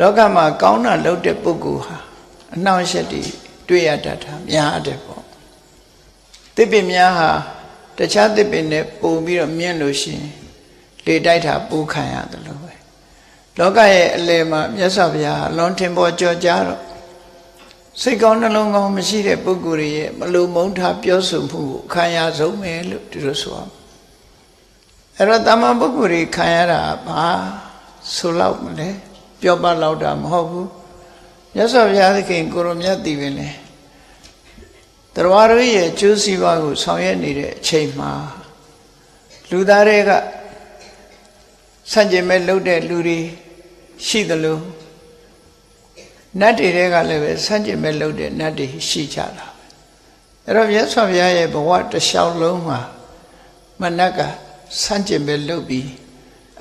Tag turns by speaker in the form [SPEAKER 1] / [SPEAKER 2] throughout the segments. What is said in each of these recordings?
[SPEAKER 1] လောကမှာကောင်းတာလုပ်တဲ့ပုဂ္ဂိုလ်ဟာအနှောင့်အယှက်တွေတွေ့ရတတ်တာများတယ်ပေါ့သစ်ပင်များဟာတခြားသစ်ပင်နဲ့ပုံပြီးတော့မြင့်လို့ရှိရင်လေတိုက်တာပူခံရတယ်လို့ပဲလောကရဲ့အလယ်မှာမြတ်စွာဘုရားလွန်ထင်ပေါ်ကြော်ကြားတော့စိတ်ကောင်းနှလုံးကောင်းမရှိတဲ့ပုဂ္ဂိုလ်ရဲ့မလုံမုန်းထားပြောဆိုမှုကိုခံရဆုံးပဲလို့ဒီလိုဆိုအောင်အဲ့တော့တမန်ပုဂ္ဂိုလ်တွေခံရတာဘာဆိုလောက်မလဲပြောပလောက်တာမဟုတ်ဘူးမြတ်စွာဘုရားသခင်ကိုရောမြတ်တည်ပင်လေတရားတော်ရဲ့ကျိုးစီးပွားကိုဆောင်ရွက်နေတဲ့အချိန်မှာလူသားတွေကဆန့်ကျင်မဲ့လုပ်တဲ့လူတွေရှိသလိုနတ်တွေကလည်းပဲဆန့်ကျင်မဲ့လုပ်တဲ့နတ်တွေရှိကြတာအဲ့တော့မြတ်စွာဘုရားရဲ့ဘဝတစ်လျှောက်လုံးမှာမနတ်ကဆန့်ကျင်မဲ့လုပ်ပြီး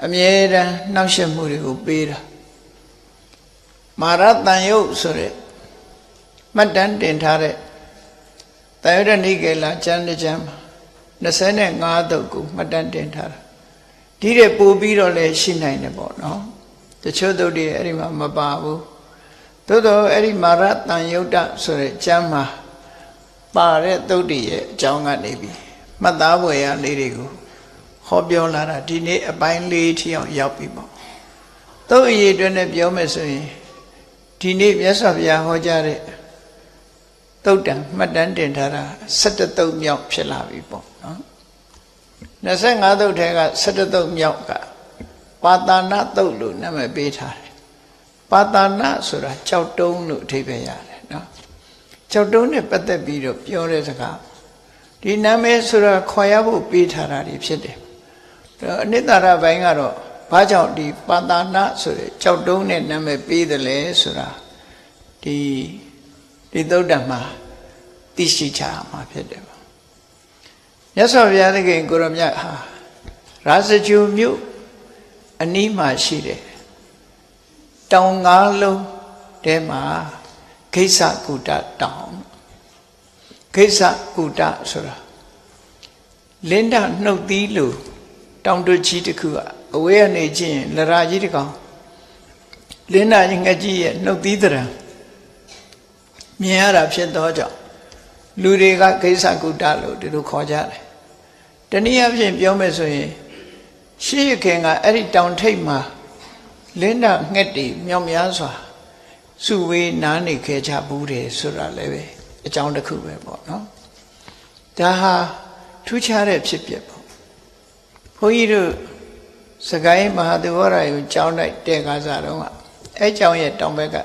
[SPEAKER 1] အမြဲတမ်းနှောက်ယှက်မှုတွေကိုပေးတာမာရတန်ယုတ်ဆိုတဲ့မှတ်တမ်းတင်ထားတဲ့တန်ယုတ်နိကေလကျမ်းတစ်ကျမ်းမှာ25သုတ်ကိုမှတ်တမ်းတင်ထားတာဒီတဲ့ပို့ပြီးတော့လည်းရှိနိုင်တယ်ပေါ့နော်တချို့သုတ်တွေအဲ့ဒီမှာမပါဘူးသို့တော့အဲ့ဒီမာရတန်ယုတ်ဆိုတဲ့ကျမ်းမှာပါတဲ့သုတ်တွေရဲ့အကြောင်းကနေပြီးမှတ်သားဖွယ်ရလေးတွေကိုဟောပြောလာတာဒီနေ့အပိုင်းလေးထိအောင်ရောက်ပြီပေါ့သုတ်အရေးအတွက်နဲ့ပြောမယ်ဆိုရင်ဒီနေ့မြတ်စွာဘုရားဟောကြားတဲ့သုတ်တံမှတ်တမ်းတင်ထားတာ17သုတ်မြောက်ဖြစ်လာပြီပေါ့နော်25သုတ်ထဲက17သုတ်မြောက်ကပါတာနသုတ်လို့နာမည်ပေးထားတယ်ပါတာနဆိုတာကြောက်တုံးလို့အဓိပ္ပာယ်ရတယ်နော်ကြောက်တုံးနဲ့ပတ်သက်ပြီးတော့ပြောတဲ့စကားဒီနာမည်ဆိုတာခေါ်ရဖို့ပေးထားတာတွေဖြစ်တယ်အနိတ္တရဘိုင်းကတော့ဘာကြောင့်ဒီပါတာနဆိုတဲ့ကြောက်တုံးနဲ့နာမည်ပေးတယ်လဲဆိုတာဒီသုတ်တံမှာသိရှိချာမှာဖြစ်တယ်ပေါ့မြတ်စွာဘုရားသခင်ကိုရောမြတ်ဟာရာဇဂျူမြို့အနီးမှာရှိတယ်တောင်9လုံးထဲမှာဂိစ္စကုတတောင်ဂိစ္စကုတဆိုတာလင်းဒနှုတ်သီးလို့တောင်တွကြီးတစ်ခုကအဝေးကနေကြည့်ရင်လရာကြီးတစ်ကောင်လင်းဒငှက်ကြီးရဲ့နှုတ်သီးတရံမြင်ရတာဖြစ်သောကြောင့်လူတွေကဂိစ္စကုတလို့ဒီလိုခေါ်ကြတယ်တနည်းအားဖြင့်ပြောမယ်ဆိုရင်ရှေးခင်ကအဲ့ဒီတောင်ထိပ်မှာလင်းဒငှက်တွေမြောက်များစွာစုဝေးနားနေခဲ့ကြဘူးတယ်ဆိုတာလည်းပဲအကြောင်းတစ်ခုပဲပေါ့နော်ဒါဟာထူးခြားတဲ့ဖြစ်ပျက်ပေါ့ဘုန်းကြီးတို့စကိုင်းမဟာသီဝရယုံကျောင်း၌တဲ့ကားစားတော့အဲ့ကျောင်းရဲ့တောင်ဘက်က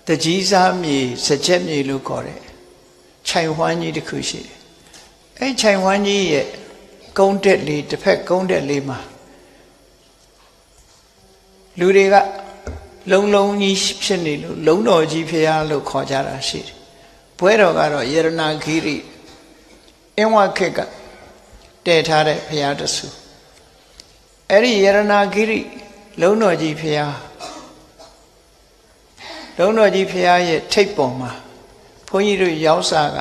[SPEAKER 1] တကြီးစားမြေစကြက်မြေလို့ခေါ်တယ်ခြိုင်ဝှမ်းကြီးတစ်ခုရှိတယ်အဲ့ခြိုင်ဝှမ်းကြီးရဲ့ကုန်းတက်လေးတစ်ဖက်ကုန်းတက်လေးမှာလူတွေကလုံးလုံးကြီးဖြစ်နေလို့လုံးတော်ကြီးဖရာလို့ခေါ်ကြတာရှိတယ်ဘွဲတော်ကတော့ယေရနာဂိရိအင်းဝခေတ်ကတည်ထားတဲ့ဖရာတဆူအဲ့ဒီယေရနာဂိရိလုံးတော်ကြီးဖရာလုံးတော်ကြီးဖရာရဲ့ထိပ်ပေါ်မှာဘုန်းကြီးတို့ရောက်စားက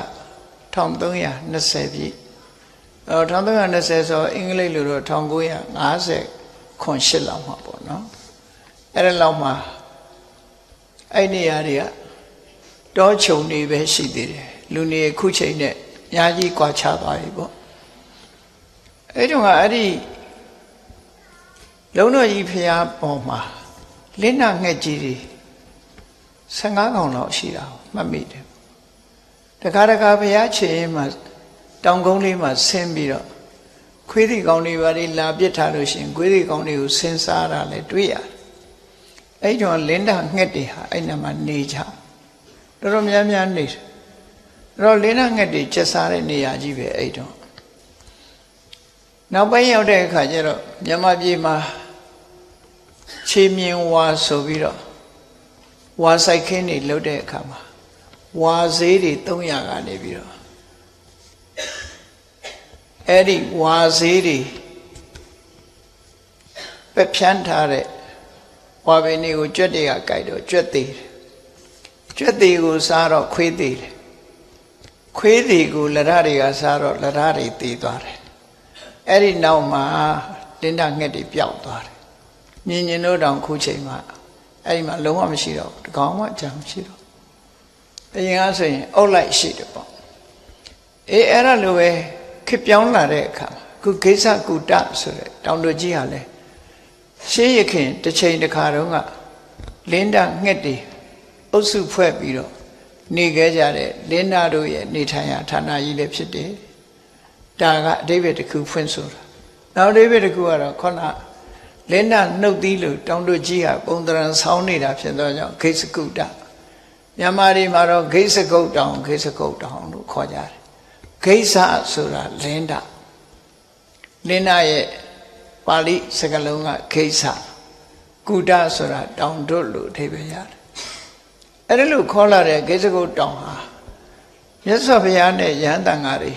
[SPEAKER 1] 1320ပြည့်1320ဆိုအင်္ဂလိပ်လိုတော့1958လောက်မှာပေါ့နော်အဲ့ဒါလောက်မှာအဲ့နေရာတွေကတောခြုံနေပဲရှိသေးတယ်လူနေခုချိန်နဲ့အများကြီးကွာခြားသွားပြီပေါ့အဲ့တုန်းကအဲ့ဒီလုံးတော်ကြီးဖျားပေါ်မှာလင်းနာငှက်ကြီးတွေ15ကောင်လောက်ရှိတာမှတ်မိတယ်တခါတခါဘုရားခြေရင်မှာတောင်ကုန်းလေးမှာဆင်းပြီးတော့ခွေးတီကောင်တွေပါလေလာပစ်ထားလို့ရှိရင်ခွေးတီကောင်တွေကိုဆင်းစားတာလည်းတွေ့ရတယ်အဲ့ကြောင့်လင်းတာငှက်တွေဟာအဲ့နာမှာနေကြတော်တော်များများနေတယ်အဲ့တော့လင်းတာငှက်တွေကျက်စားတဲ့နေရာကြီးပဲအဲ့တော့နောက်ပိုင်းရောက်တဲ့အခါကျတော့မြန်မာပြည်မှာခြေမြင်ဝါဆိုပြီးတော့ဝါဆိုင်ခင်းတွေလုပ်တဲ့အခါမှာဝါဈေးတွေ300ကနေပြီးတော့အဲ့ဒီဝါဈေးတွေပဲဖြန်းထားတဲ့ဝါပင်တွေကိုကြွက်တွေကကြိုက်တော့ကြွက်သေးတယ်ကြွက်သေးကိုစားတော့ခွေးသေးတယ်ခွေးသေးကိုလရတွေကစားတော့လရတွေသေးသွားတယ်အဲ့ဒီနောက်မှာလင်းတာငှက်တွေပျောက်သွားတယ်မြင်တို့တောင်ခုချိန်မှာ အဲ့ဒီမှာလုံးဝမရှိတော့တကောင်မှကြံမရှိတော့အရင်ကဆိုရင်အုတ်လိုက်ရှိတယ်ပေါ့အေးအဲ့ဒါလိုပဲခေပြောင်းလာတဲ့အခါမှာခုဂိစ္စကုတဆိုတဲ့တောင်တို့ကြီးဟာလဲရှေးရခင်တစ်ချိန်တစ်ခါတုန်းကလင်းတာငှက်တွေအုပ်စုဖွဲ့ပြီးတော့နေခဲ့ကြတဲ့လင်းနာတို့ရဲ့နေထိုင်ရာဌာနကြီးလည်းဖြစ်တယ်ဒါကအဓိပ္ပာယ်တစ်ခုဖွင့်ဆိုတာနောက်အဓိပ္ပာယ်တစ်ခုကတော့ခုနလင်းနာနှုတ်သီးလို့တောင်တို့ကြီးဟာပုံသဏ္ဍာန်ဆောင်းနေတာဖြစ်သောကြောင့်ဂိစ္စကုတမြန်မာတွေမှာတော့ဂိစ္စကုတ်တောင်ဂိစ္စကုတ်တောင်လို့ခေါ်ကြတယ်ဂိစ္စဆိုတာလင်းနာရဲ့ပါဠိစကားလုံးကဂိစ္စကုတဆိုတာတောင်တို့လို့အဓိပ္ပာယ်ရတယ်အဲ့ဒါလို့ခေါ်လာတဲ့ဂိစ္စကုတ်တောင်ဟာမြတ်စွာဘုရားနဲ့ယဟန်တန်ဃာတွေ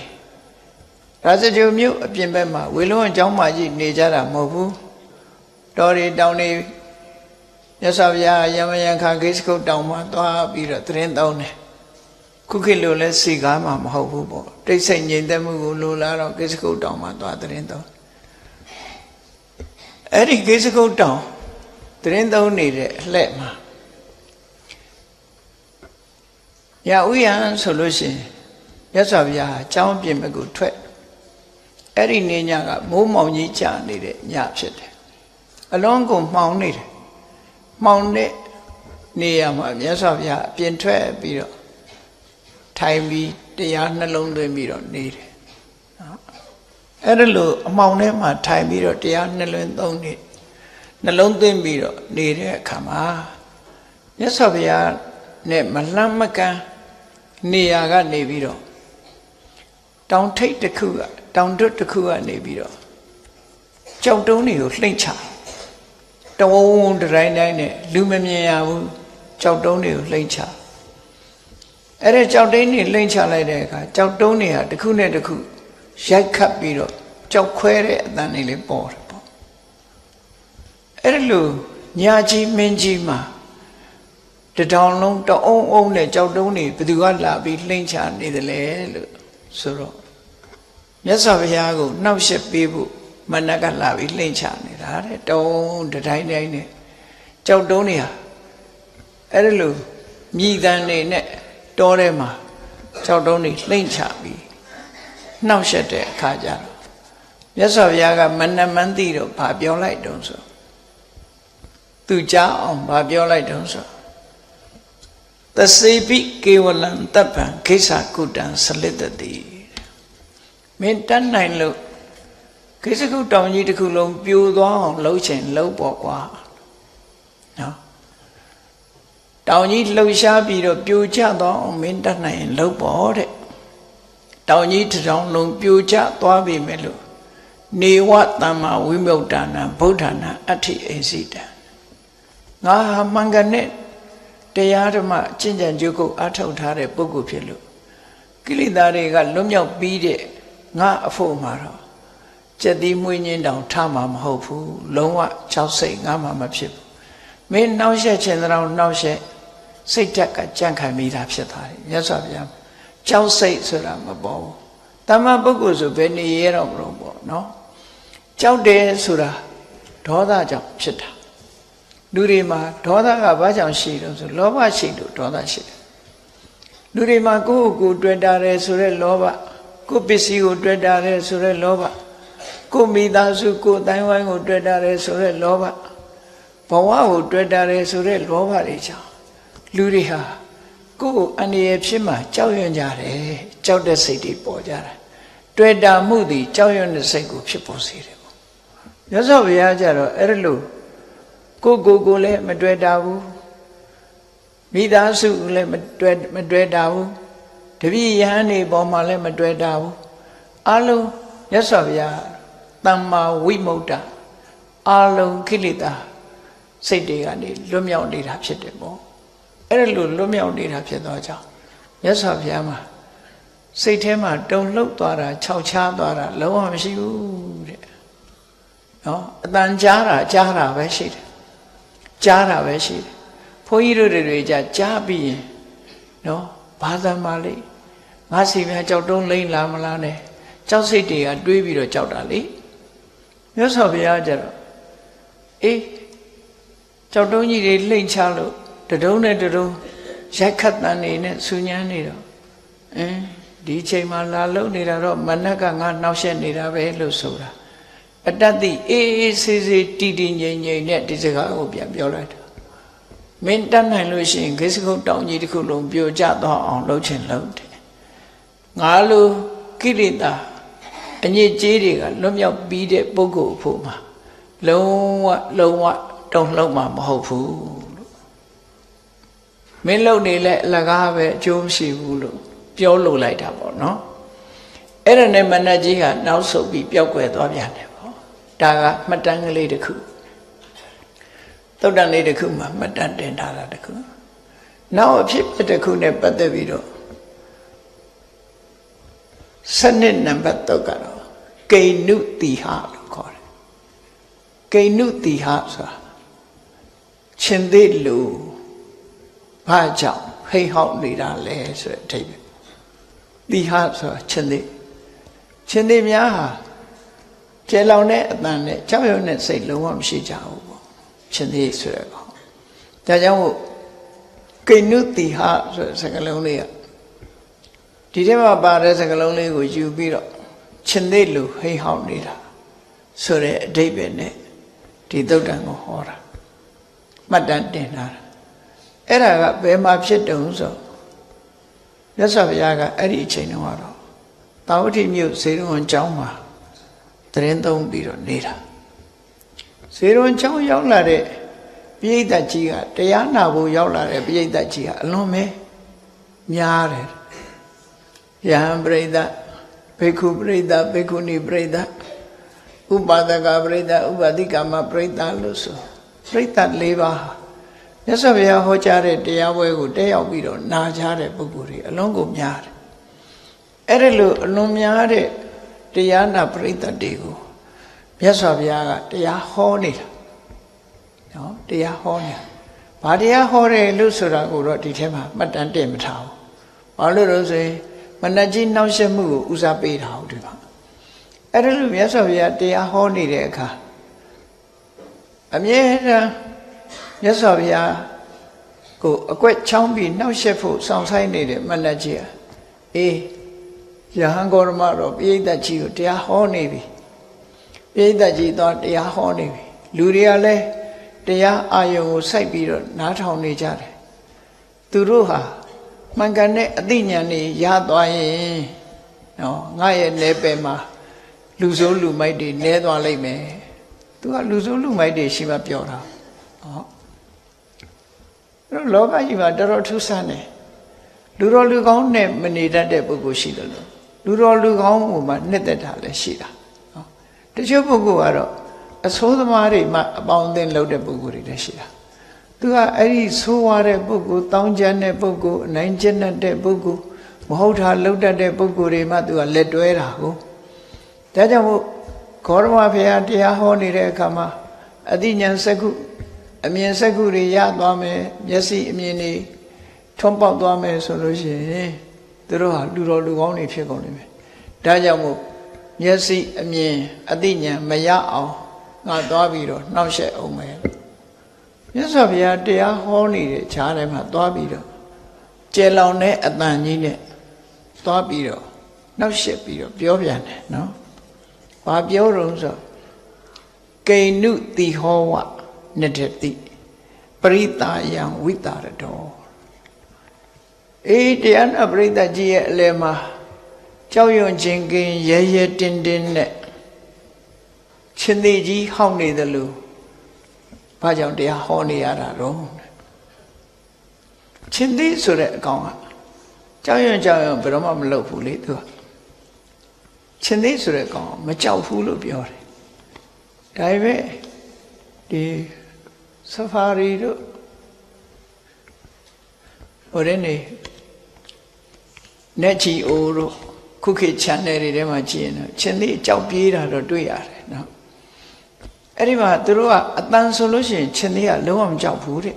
[SPEAKER 1] ရာဇဂိုမြို့အပြင်ဘက်မှာဝေလွန်းအကျောင်းမှာကြီးနေကြတာမဟုတ်ဘူးတော်တွေတောင်တွေမြတ်စွာဘုရားယမယံခါဂိစ္စကုတ်တောင်မှာသွားပြီးတော့သရင်သုံးတယ်ခုခေတ်လိုလဲစီကားမှာမဟုတ်ဘူးပေါ့တိတ်ဆိတ်ငြိမ်သက်မှုကိုလိုလားတော့ဂိစ္စကုတ်တောင်မှာသွားသရင်သုံးအဲ့ဒီဂိစ္စကုတ်တောင်သရင်သုံးနေတဲ့အလှည့်မှာရဥယျာဉ်ဆိုလို့ရှိရင်မြတ်စွာဘုရားအကြောင်းပြင်ဘက်ကိုထွက်အဲ့ဒီနေညကမိုးမောင်ကြီးကြာနေတဲ့ညဖြစ်တယ်အလွန်ကိုမှောင်နေတယ်မှောင်တဲ့နေရာမှာမြတ်စွာဘုရားအပြင်ထွက်ပြီးတော့ထိုင်ပြီးတရားနှလုံးသွင်းပြီးတော့နေတယ်အဲ့ဒါလို့အမှောင်ထဲမှာထိုင်ပြီးတော့တရားနှလုံးသွင်းပြီးတော့နေတဲ့အခါမှာမြတ်စွာဘုရားနဲ့မလှမ်းမကမ်းနေရာကနေပြီးတော့တောင်ထိပ်တစ်ခုကတောင်တွတ်တစ်ခုကနေပြီးတော့ကြောက်တုံးတွေကိုလှိမ့်ချတဝုံတိုင်းတိုင်းနဲ့လူမမြင်ရဘူးကြောက်တုံးတွေကိုလှိမ့်ချအဲ့ဒါကြောက်တုံးတွေလှိမ့်ချလိုက်တဲ့အခါကြောက်တုံးတွေဟာတစ်ခုနဲ့တစ်ခုရိုက်ခတ်ပြီးတော့ကြောက်ခွဲတဲ့အတန်တွေလေးပေါ်တယ်ပေါ့အဲ့ဒါလို့ညာကြီးမင်းကြီးမှာတတောင်လုံးတအုံအုံနဲ့ကြောက်တုံးတွေဘယ်သူကလာပြီးလှိမ့်ချနေတယ်လဲလို့ဆိုတော့မြတ်စွာဘုရားကိုနှောက်ယှက်ပေးဖို့မနက်ကလာပြီးလှိမ့်ချနေတာတဲ့တုံးတိုင်းတိုင်းနဲ့ကြောက်တုံးတွေဟာအဲ့ဒါလို့မြည်တမ်းနေနဲ့တောထဲမှာကြောက်တုံးတွေလှိမ့်ချပြီးနှောက်ယှက်တဲ့အခါကျတော့မြတ်စွာဘုရားကမနမန်းသိတော့ဗာပြောလိုက်တုံးဆိုသူကြားအောင်ဗာပြောလိုက်တုံးဆိုသစေပိကေဝလံတပ္ပံခိစ္ဆာကုတံစလစ်တတိမင်းတတ်နိုင်လို့ကိစ္စကုတောင်ကြီးတစ်ခုလုံးပြိုသွားအောင်လှုပ်ချင်လှုပ်ပေါ့ကွာနော်တောင်ကြီးလှုပ်ရှားပြီးတော့ပြိုကျသွားအောင်မင်းတတ်နိုင်ရင်လှုပ်ပေါ့တဲ့တောင်ကြီးတစ်ထောင်လုံးပြိုကျသွားပြီမဲ့လို့နေဝတမ္မာဝိမု ක්ත နာဗုဒ္ဓနာအဋ္ဌိအိစိတံငါဟာမင်္ဂနဲ့တရားဓမ္မကျင့်ကြံကြိုးကိုအထောက်ထားတဲ့ပုဂ္ဂိုလ်ဖြစ်လို့ကိလေသာတွေကလွတ်မြောက်ပြီးတဲ့ငါအဖို့မှာတော့ကျက်သီးမွေးညင်းတောင်ထားမှာမဟုတ်ဘူးလုံးဝ6စိတ်ငါမှမဖြစ်ဘူးမင်းနှောက်ယှက်ခြင်းတောင်နှောက်ယှက်စိတ်ဓာတ်ကကြံ့ခိုင်မိတာဖြစ်သွားတယ်မြတ်စွာဘုရား6စိတ်ဆိုတာမပေါ်ဘူးတမ္မာပုဂ္ဂိုလ်ဆိုဘယ်နေရတော့မလို့ပေါ့နော်ကြောက်တယ်ဆိုတာဒေါသကြောင့်ဖြစ်တာလူတွေမှာဒေါသကဘာကြောင့်ရှိတော့ဆိုလောဘရှိလို့ဒေါသရှိတယ်လူတွေမှာကိုယ့်ကိုယ်တွေ့တာတယ်ဆိုတဲ့လောဘကိုယ်ပစ္စည်းကိုတွေ့တာတယ်ဆိုတဲ့လောဘကိုယ်မိသားစုကိုယ်တိုင်းဝိုင်းကိုတွေ့တာတယ်ဆိုတဲ့လောဘဘဝကိုတွေ့တာတယ်ဆိုတဲ့လောဘတွေကြောင့်လူတွေဟာကိုယ်အန္တရာယ်ဖြစ်မှကြောက်ရွံ့ကြတယ်ကြောက်တဲ့စိတ်တွေပေါ်ကြတာတွေ့တာမှုသည်ကြောက်ရွံ့တဲ့စိတ်ကိုဖြစ်ပေါ်စေတယ်ပေါ့မြတ်စွာဘုရားကျတော့အဲ့ဒါလို့ကိုလည်းမတွေ့တာဘူးမိသားစုလည်းမတွေ့တာဘူးတပည့်ယဟန်နေပေါ်မှာလည်းမတွေ့တာဘူးအလုံးမြတ်စွာဘုရားတမ္မာဝိမု ක්ත အလုံးကိလေသာစိတ်တွေကနေလွတ်မြောက်နေတာဖြစ်တယ်ပေါ့အဲ့ဒါလို့လွတ်မြောက်နေတာဖြစ်သောကြောင့်မြတ်စွာဘုရားမှာစိတ်ထဲမှာတုန်လှုပ်သွားတာခြောက်ခြားသွားတာလုံးဝမရှိဘူးတဲ့နော်အတန်ကြားတာပဲရှိတယ်ကြားတာပဲရှိတယ်ဘုန်းကြီးတို့တွေကြားပြီးရင်နော်ဘာသာမလေးငါစီများကြောက်တုံးလိမ့်လာမလားနဲ့ကြောက်စိတ်တွေကတွေးပြီးတော့ကြောက်တာလေမြတ်စွာဘုရားကျတော့အေး ကြောက်တုံးကြီးတွေလှိမ့်ချလို့တတုံးနဲ့တတုံးရိုက်ခတ်တန်နေနဲ့ဆူညမ်းနေတော့ဒီချိန်မှာလာလုံနေတာတော့မနက်ကငါနှောက်ရက်နေတာပဲလို့ဆိုတာအတ္တတိအေးအေးဆေးဆေးတည်တည်ငြိမ်ငြိမ်နဲ့ဒီစကားကိုပြန်ပြောလိုက်တာမင်းတတ်နိုင်လို့ရှိရင်ဂိစကုတ်တောင်ကြီးတစ်ခုလုံးပြိုကျသွားအောင်လုပ်ချင်လုပ်တယ်ငါလိုကိလေသာအညစ်အကြေးတွေကလွတ်မြောက်ပြီးတဲ့ပုဂ္ဂိုလ်အဖို့မှာလုံးဝတုံ့လှုပ်မှာမဟုတ်ဘူးလို့မင်းလုံနေလဲအလကားပဲအကျိုးမရှိဘူးလို့ပြောလို့လိုက်တာပေါ့နော်အဲ့ဒါနဲ့မနတ်ကြီးကနောက်ဆုတ်ပြီးပျောက်ကွယ်သွားပြန်တယ်ပေါ့ဒါကမှတ်တမ်းကလေးတစ်ခုသုတ်တန်လေးတစ်ခုမှာမှတ်တမ်းတင်ထားတာတစ်ခုနောက်အဖြစ်တစ်ခုနဲ့ပတ်သက်ပြီးတော့စနစ်နံပါတ်3ကတော့ကိဏုတိဟလို့ခေါ်တယ်ကိဏုတိဟဆိုတာရှင်သေးလူဘာကြောင့်ဟိတ်ဟောက်နေတာလဲဆိုတဲ့အဓိပ္ပာယ်တိဟဆိုတာရှင်သေးများဟာကျဲလောင်တဲ့အတန်နဲ့ကြောက်ရွံ့တဲ့စိတ်လုံးဝမရှိကြဘူးပေါ့ရှင်သေးဆိုတဲ့ကောင်ဒါကြောင့်မို့ကိဏုတိဟဆိုတဲ့စကားလုံးလေးကဒီထဲမှာပါတဲ့စကားလုံးလေးကိုယူပြီးတော့ရှင်သေးလူဟိတ်ဟောက်နေတာဆိုတဲ့အဓိပ္ပာယ်နဲ့ဒီသုတ်တံကိုဟောတာမှတ်တမ်းတင်ထားတာအဲ့ဒါကဘယ်မှာဖြစ်တုံဆိုမြတ်စွာဘုရားကအဲ့ဒီအချိန်တုန်းကတော့တာဝတိမြို့ဇေရဝံကျောင်းမှာတရင်သုံးပြီးတော့နေတာဇေရဝံကျောင်းရောက်လာတဲ့ပရိသတ်ကြီးကတရားနာဖို့ရောက်လာတဲ့ပရိသတ်ကြီးကအလွန်ပဲများတယ်ယဟန်ပရိသတ်ဘေက္ခုပရိသတ်ဘေက္ခုနီပရိသတ်ဥပါဒကပရိသတ်ဥပါတိကမပရိသတ်လို့ဆိုပရိသတ်၄ပါးမြတ်စွာဘုရားဟောကြားတဲ့တရားပွဲကိုတက်ရောက်ပြီးတော့နာကြားတဲ့ပုဂ္ဂိုလ်တွေအလုံးကိုများတယ်အဲ့ဒါလို့အလွန်များတဲ့တရားနာပရိသတ်တွေကိုမြတ်စွာဘုရားကတရားဟောနေတာနော်တရားဟောနေတာဘာတရားဟောတယ်လို့ဆိုတာကိုတော့ဒီထဲမှာမှတ်တမ်းတင်မထားဘူးဘာလို့လဲဆိုရင်မနတ်ကြီးနှောက်ယှက်မှုကိုဦးစားပေးတာဟုတ်ဒီမှာအဲ့ဒါလို့မြတ်စွာဘုရားတရားဟောနေတဲ့အခါအမြဲတမ်းမြတ်စွာဘုရားကိုအကွက်ချောင်းပြီးနှောက်ယှက်ဖို့ဆောင်ဆိုင်နေတဲ့မနတ်ကြီးအေးယဟန်ဂေါရမတော့ပိဋကကြီးကိုတရားဟောနေပြီပိဋကကြီးတော့တရားဟောနေပြီလူတွေကလည်းတရားအာယုံကိုစိုက်ပြီးတော့နားထောင်နေကြတယ်သူတို့ဟာမှန်ကန်တဲ့အသိဉာဏ်တွေရသွားရင်နော်ငါရဲ့နယ်ပယ်မှာလူဆိုးလူမိုက်တွေနဲသွားလိမ့်မယ်သူကလူဆိုးလူမိုက်တွေရှိမှပြောတာဟောလောကကြီးမှာတော်တော်ထူးဆန်းတယ်လူတော်လူကောင်းနဲ့မနေတတ်တဲ့ပုဂ္ဂိုလ်ရှိတယ်လို့လူတော်လူကောင်းကိုမှနှစ်သက်တာလည်းရှိတာနော်တချို့ပုဂ္ဂိုလ်ကတော့အဆိုးသမားတွေမှအပေါင်းအသင်းလုပ်တဲ့ပုဂ္ဂိုလ်တွေလည်းရှိတာသူကအဲ့ဒီဆိုးွားတဲ့ပုဂ္ဂိုလ်တောင်းကျမ်းတဲ့ပုဂ္ဂိုလ်အနိုင်ကျင့်တဲ့ပုဂ္ဂိုလ်မဟုတ်တာလုပ်တတ်တဲ့ပုဂ္ဂိုလ်တွေမှသူကလက်တွဲတာကိုဒါကြောင့်မို့ဂေါရမဘုရားတရားဟောနေတဲ့အခါမှာအသိဉာဏ်စက္ခုအမြင်စက္ခုတွေရသွားမယ်မျက်စိအမြင်တွေထွန်းပေါက်သွားမယ်ဆိုလို့ရှိရင်သူတို့ဟာလူတော်လူကောင်းတွေဖြစ်ကုန်လိမ့်မယ်ဒါကြောင့်မို့မျက်စိအမြင်အသိဉာဏ်မရအောင်ငါသွားပြီးတော့နှောက်ယှက်အောင်မယ်မြတ်စွာဘုရားတရားဟောနေတဲ့ခြားထဲမှာသွားပြီးတော့ကျဲလောင်တဲ့အတန်ကြီးနဲ့သွားပြီးတော့နှောက်ယှက်ပြီးတော့ပြောပြန်တယ်နော်ဘာပြောတော့ဆိုကိဏုတိဟောဝနတ္တိပရိတာယံဝိတာရတောအေးတရားနာပရိသတ်ကြီးရဲ့အလယ်မှာကြောက်ရွံ့ခြင်းကင်းရဲရဲတင်းတင်းနဲ့ရှင်သေးကြီးဟောင်းနေတယ်လို့ဘာကြောင့်တရားဟောနေရတာတော့ရှင်သေးဆိုတဲ့အကောင်ကကြောက်ရွံ့ဘယ်တော့မှမလုပ်ဘူးလေသူကရှင်သေးဆိုတဲ့အကောင်မကြောက်ဘူးလို့ပြောတယ်ဒါပေမဲ့ဒီဆဖာရီတို့ဟိုတဲ့နေnet geo တို့ခုခေတ် channel တွေထဲမှာကြည့်ရင်ရှင်သေးအကြောက်ပြေးတာတော့တွေ့ရတယ်နော်အဲ့ဒီမှာသူတို့ကအတန်ဆိုလို့ရှိရင်ရှင်သေးကလုံးဝမကြောက်ဘူးတဲ့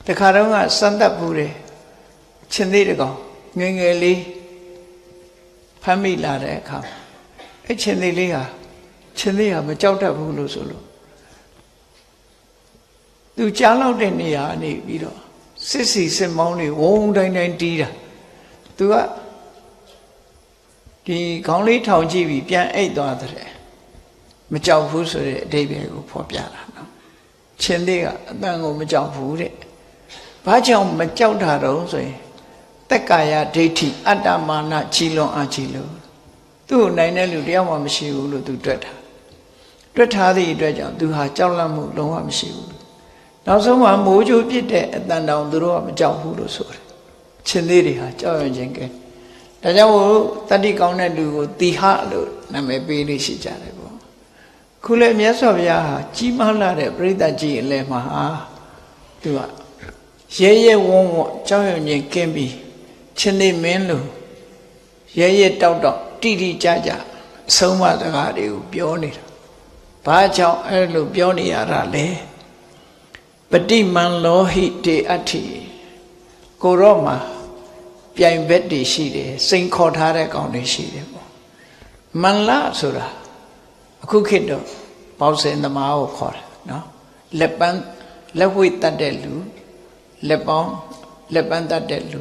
[SPEAKER 1] တခါတော့ကစမ်းသပ်ဘူးတယ်ရှင်သေးတကောင်ငယ်ငယ်လေးဖမ်းမိလာတဲ့အခါအဲ့ရှင်သေးလေးဟာမကြောက်တတ်ဘူးလို့ဆိုလို့ သူကြားလောက်တဲ့နေရာနေပြီးတော့စစ်စီစစ်မောင်းတွေဝုန်းတိုင်းတိုင်းတီးတာသူကဒီခေါင်းလေးထောင်ကြည့်ပြီးပြန်အိတ်သွားတဲ့မကြောက်ဘူးဆိုတဲ့အဓိပ္ပာယ်ကိုဖော်ပြတာနော်ရှင်သေးကအတန်ကိုမကြောက်ဘူးတဲ့ဘာကြောင့်မကြောက်တာတော့ဆိုရင်တက္ကာယဒိဋ္ဌိအတ္တမာနကြီးလွန်အားကြီးလို့သူ့ကိုနိုင်တဲ့လူတယောက်မှမရှိဘူးလို့သူတွက်ထားသည့်အတွက်ကြောင့်သူဟာကြောက်လန့်မှုလုံးဝမရှိဘူးနောက်ဆုံးမှာမိုးကြိုးပြစ်တဲ့အတန်တောင်သူတို့ကမကြောက်ဘူးလို့ဆိုတယ်ရှင်သေးတွေဟာကြောက်ရွံ့ခြင်းကဲဒါကြောင့်မို့တတိကောင်းတဲ့လူကိုတိဟလို့နာမည်ပေးလို့ရှိကြတယ်ပေါ့ခုလည်းမြတ်စွာဘုရားဟာကြီးမားလာတဲ့ပရိသတ်ကြီးအလယ်မှာဟာသူကရဲရဲဝုန်းဝုန်းကြောက်ရွံ့ခြင်းကင်းပြီးရှင်သေးမင်းလို့ရဲရဲတောက်တောက်တိတိကျကျအဆုံးအမစကားတွေကိုပြောနေတာဘာကြောင့်အဲ့လိုပြောနေရတာလဲပฏิမန်လောဟိတေအဋ္ဌိကိုရောမှာပြိုင်ဘက်တွေရှိတယ်စိန်ခေါ်ထားတဲ့ကောင်တွေရှိတယ်ပေါ့မန်လဆိုတာအခုခေတ်တော့ပေါစင်သမားကိုခေါ်တယ်နော်လက်ဝိတ်တတ်တဲ့လူလက်ပန်းတတ်တဲ့လူ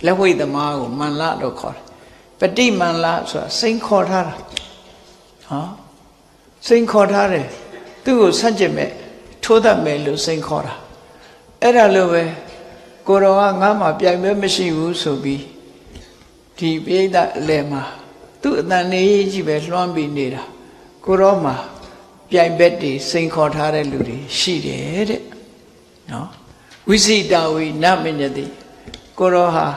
[SPEAKER 1] လက်ဝိတ်သမားကိုမန်လလို့ခေါ်တယ်ပฏิမန်လဆိုတာစိန်ခေါ်ထားတာဟောစိန်ခေါ်ထားတယ်သူ့ကိုဆန့်ကျင်မဲ့ထိုးတတ်မယ်လို့စိန်ခေါ်တာအဲ့ဒါလိုပဲကိုတော်ကငါမှပြိုင်မဲမရှိဘူးဆိုပြီးဒီပိဋကအလယ်မှာသူ့အတန်နေကြီးပဲလွှမ်းပြီးနေတာကိုတော်မှာပြိုင်ဘက်တွေစိန်ခေါ်ထားတဲ့လူတွေရှိတယ်တဲ့နော်ဝိစိတဝိနမညတိကိုတော်ဟာ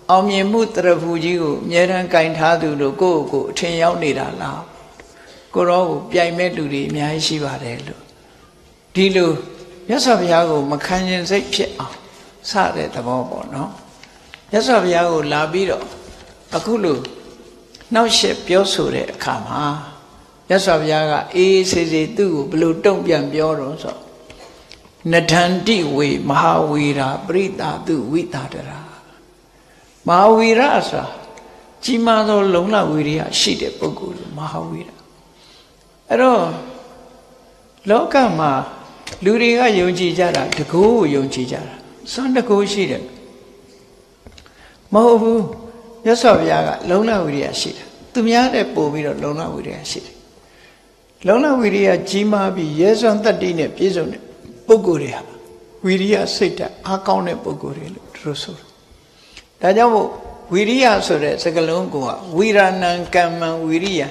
[SPEAKER 1] အောင်မြင်မှုတရဖူကြီးကိုအမြဲတမ်းကင်ထားသူလို့ကိုယ့်ကိုအထင်ရောက်နေတာလားကိုတော်ကိုပြိုင်မဲ့လူတွေအများကြီးရှိပါတယ်လို့ဒီလိုမြတ်စွာဘုရားကိုမခံရင်စိတ်ဖြစ်အောင်စတဲ့သဘောပေါ့နော်မြတ်စွာဘုရားကိုလာပြီးတော့အခုလိုနှောက်ယှက်ပြောဆိုတဲ့အခါမှာမြတ်စွာဘုရားကအေးစေစေသူ့ကိုဘလို့တုံ့ပြန်ပြောတော့ဆိုနဒန္တိဝေမဟာဝီရာပရိတာတုဝိတာတရာမဟာဝီရဆိုတာကြီးမားသောလုံလဝီရိယရှိတဲ့ပုဂ္ဂိုလ်မဟာဝီရအဲ့တော့လောကမှာလူတွေကယုံကြည်ကြတာတကူကိုယုံကြည်ကြတာစွမ်းတကူရှိတယ်မဟုတ်ဘူးမြတ်စွာဘုရားကလုံလဝိရိယရှိတယ်သူများတဲ့ပို့ပြီးတော့လုံလဝိရိယရှိတယ်လုံလဝိရိယကြီးမားပြီးရဲစွမ်းတတ္တိနဲ့ပြည့်စုံတဲ့ပုဂ္ဂိုလ်တွေဟာဝိရိယစိတ်ဓာတ်အားကောင်းတဲ့ပုဂ္ဂိုလ်တွေလို့သူတို့ဆိုတယ်ဒါကြောင့်မို့ဝိရိယဆိုတဲ့စကားလုံးကဝိရဏံကမ္မံဝိရိယ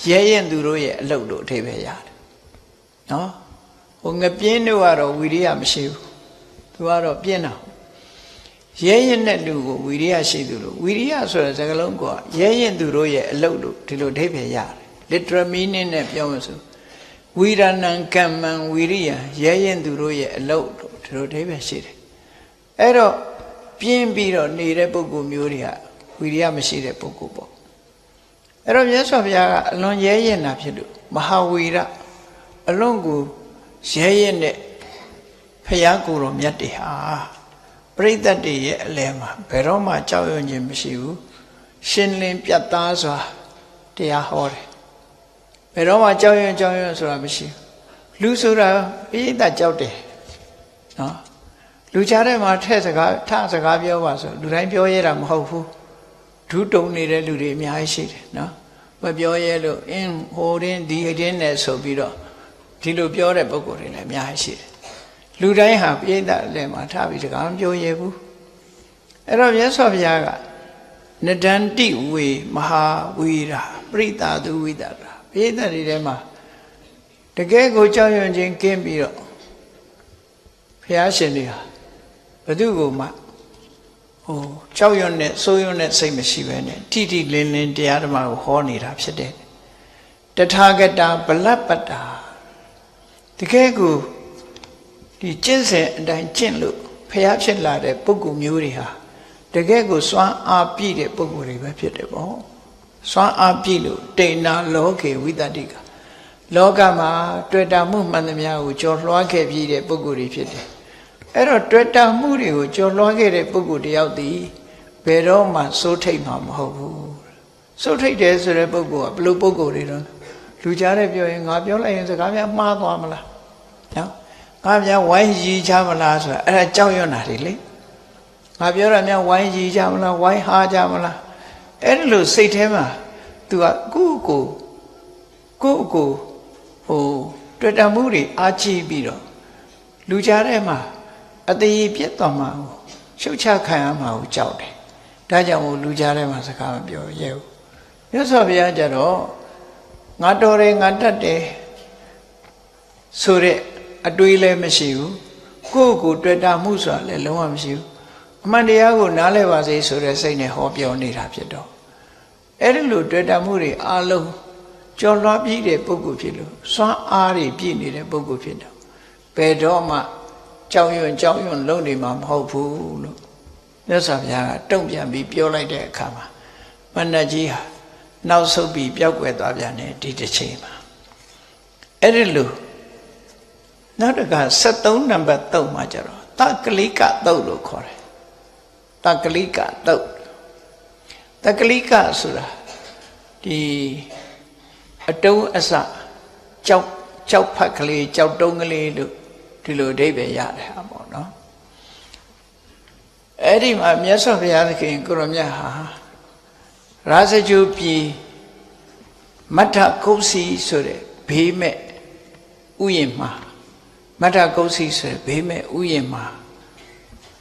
[SPEAKER 1] ရဲရင်သူတို့ရဲ့အလုပ်လို့အထည်ပဲရတယ်နော်ဟိုငပြင်းတို့ကတော့ဝိရိယမရှိဘူးသူကတော့ပြင်းတာရဲရင်တဲ့လူကိုဝိရိယရှိသူလို့ဝိရိယဆိုတဲ့စကားလုံးကရဲရင်သူတို့ရဲ့အလုပ်လို့ဒီလိုအထည်ပဲရတယ် literal meaning နဲ့ပြောမှဆိုဝိရဏံကမ္မံဝိရိယရဲရင်သူတို့ရဲ့အလုပ်လို့ဒီလိုအထည်ပဲရှိတယ်အဲ့တော့ပြင်းပြီးတော့နေတဲ့ပုဂ္ဂိုလ်မျိုးတွေကဝိရိယမရှိတဲ့ပုဂ္ဂိုလ်ပေါ့အဲ့တော့မြတ်စွာဘုရားကအလွန်ရဲရင်တာဖြစ်လို့မဟာဝီရအလွန်ကိုရဲရင်တဲ့ဖရာကိုယ်တော်မြတ်တွေဟာပရိသတ်တွေရဲ့အလယ်မှာဘယ်တော့မှကြောက်ရွံ့ခြင်းမရှိဘူးရှင်းလင်းပြတ်သားစွာတရားဟောတယ်ဘယ်တော့မှကြောက်ရွံ့ဆိုတာမရှိဘူးလူဆိုတာပရိသတ်ကြောက်တယ်နော်လူကြားထဲမှာထစကားပြောပါဆိုလူတိုင်းပြောရတာမဟုတ်ဘူးဒုတုံနေတဲ့လူတွေအများကြီးရှိတယ်နော်မပြောရဲလို့ဟိုတင်းဒီတင်းနဲ့ဆိုပြီးတော့ဒီလိုပြောတဲ့ပုဂ္ဂိုလ်တွေလည်းအများကြီးရှိတယ်လူတိုင်းဟာပြိဿလည်းမှာထားပြီးတကားမပြောရဲဘူးအဲ့တော့မြတ်စွာဘုရားကနဒန္တိဝေမဟာဝီရာပရိတာတုဝိတာရာပြိဿတွေထဲမှာတကယ်ကိုကြောက်ရွံ့ခြင်းကင်းပြီးတော့ဘုရားရှင်တွေဟာဘယ်သူကိုမှကြောက်ရွံ့နဲ့စိုးရွံ့တဲ့စိတ်မရှိဘဲနဲ့တိတိလင်းလင်းတရားဓမ္မကိုဟောနေတာဖြစ်တယ်တထာဂတာဗလပတ္တာတကယ်ကိုဒီကျင့်စဉ်အတိုင်းကျင့်လို့ဖျားဖြစ်လာတဲ့ပုဂ္ဂိုလ်မျိုးတွေဟာတကယ်ကိုစွမ်းအားပြည့်တဲ့ပုဂ္ဂိုလ်တွေပဲဖြစ်တယ်ပေါ့စွမ်းအားပြည့်လို့တိဏ္ဏလောကေဝိတ္တိကလောကမှာတွေ့တာမှုမှန်သမျှကိုကြော်လွှားခဲ့ပြီးတဲ့ပုဂ္ဂိုလ်တွေဖြစ်တယ်အဲ့တော့တွေ့တာမှုတွေကိုကြော်လွှားခဲ့တဲ့ပုဂ္ဂိုလ်တယောက်တည်းဘယ်တော့မှစိုးထိတ်မှာမဟုတ်ဘူးစိုးထိတ်တယ်ဆိုတဲ့ပုဂ္ဂိုလ်ကဘယ်လိုပုဂ္ဂိုလ်တွေတော့လူကြားတဲ့ပြောရင်ငါပြောလိုက်ရင်စကားများမှားသွားမလားနော်င ငါများဝိုင်းရီချမလားဆိုတာအဲ့ဒါကြောက်ရွံ့တာတွေလေငါပြောရများဝိုင်းရီချမလားဝိုင်းဟားချမလားအဲ့ဒါလို့စိတ်ထဲမှာ तू ကကိုယ့်ကိုဟိုတွေ့တာမှုတွေအားကြီးပြီးတော့လူကြားထဲမှာအသေးပြတ်သွားမှာကိုရှုတ်ချခံရမှာကိုကြောက်တယ်ဒါကြောင့်မို့လူကြားထဲမှာစကားမပြောရဲဘူးမြတ်စွာဘုရားကြတော့ငါတော်တယ်ငါတတ်တယ်ဆိုတဲ့အတွေးလည်းမရှိဘူးကိုယ့်ကိုတွေ့တာမှုဆိုတာလည်းလုံးဝမရှိဘူးအမှန်တရားကိုနားလည်ပါစေဆိုတဲ့စိတ်နဲ့ဟောပြောနေတာဖြစ်တော့အဲ့ဒီလိုတွေ့တာမှုတွေအလုံးကျော်လွှားပြီးတဲ့ပုဂ္ဂိုလ်ဖြစ်လို့စွမ်းအားတွေပြည့်နေတဲ့ပုဂ္ဂိုလ်ဖြစ်တော့ဘယ်တော့မှကြောက်ရွံ့လုံးနေမှာမဟုတ်ဘူးလို့မြတ်စွာဘုရားကတုံ့ပြန်ပြီးပြောလိုက်တဲ့အခါမှာမဏ္ဍကြီးဟာနောက်ဆုတ်ပြီးပျောက်ကွယ်သွားပြန်တယ်ဒီတစ်ချိန်မှာအဲ့ဒီလိုနောက်တက73နံပါတ်3မှာကျတော့တကလိကသုတ်လို့ခေါ်တယ်တကလိကသုတ်တကလိကဆိုတာဒီအတုံးအစကြောက်ဖက်ကလေးကြောက်တုံးကလေးလို့ဒီလိုအဓိပ္ပာယ်ရတယ်ဟာပေါ့နော်အဲ့ဒီမှာမြတ်စွာဘုရားသခင်ကိုရောမြတ်ဟာရာဇဂုပြည်မထကုတ်စီဆိုတဲ့ဘေးမဲ့ဥယျာဉ်မှာမထကုတ်စီဆိုတဲ့ဘေးမဲ့ဥယျာဉ်မှာ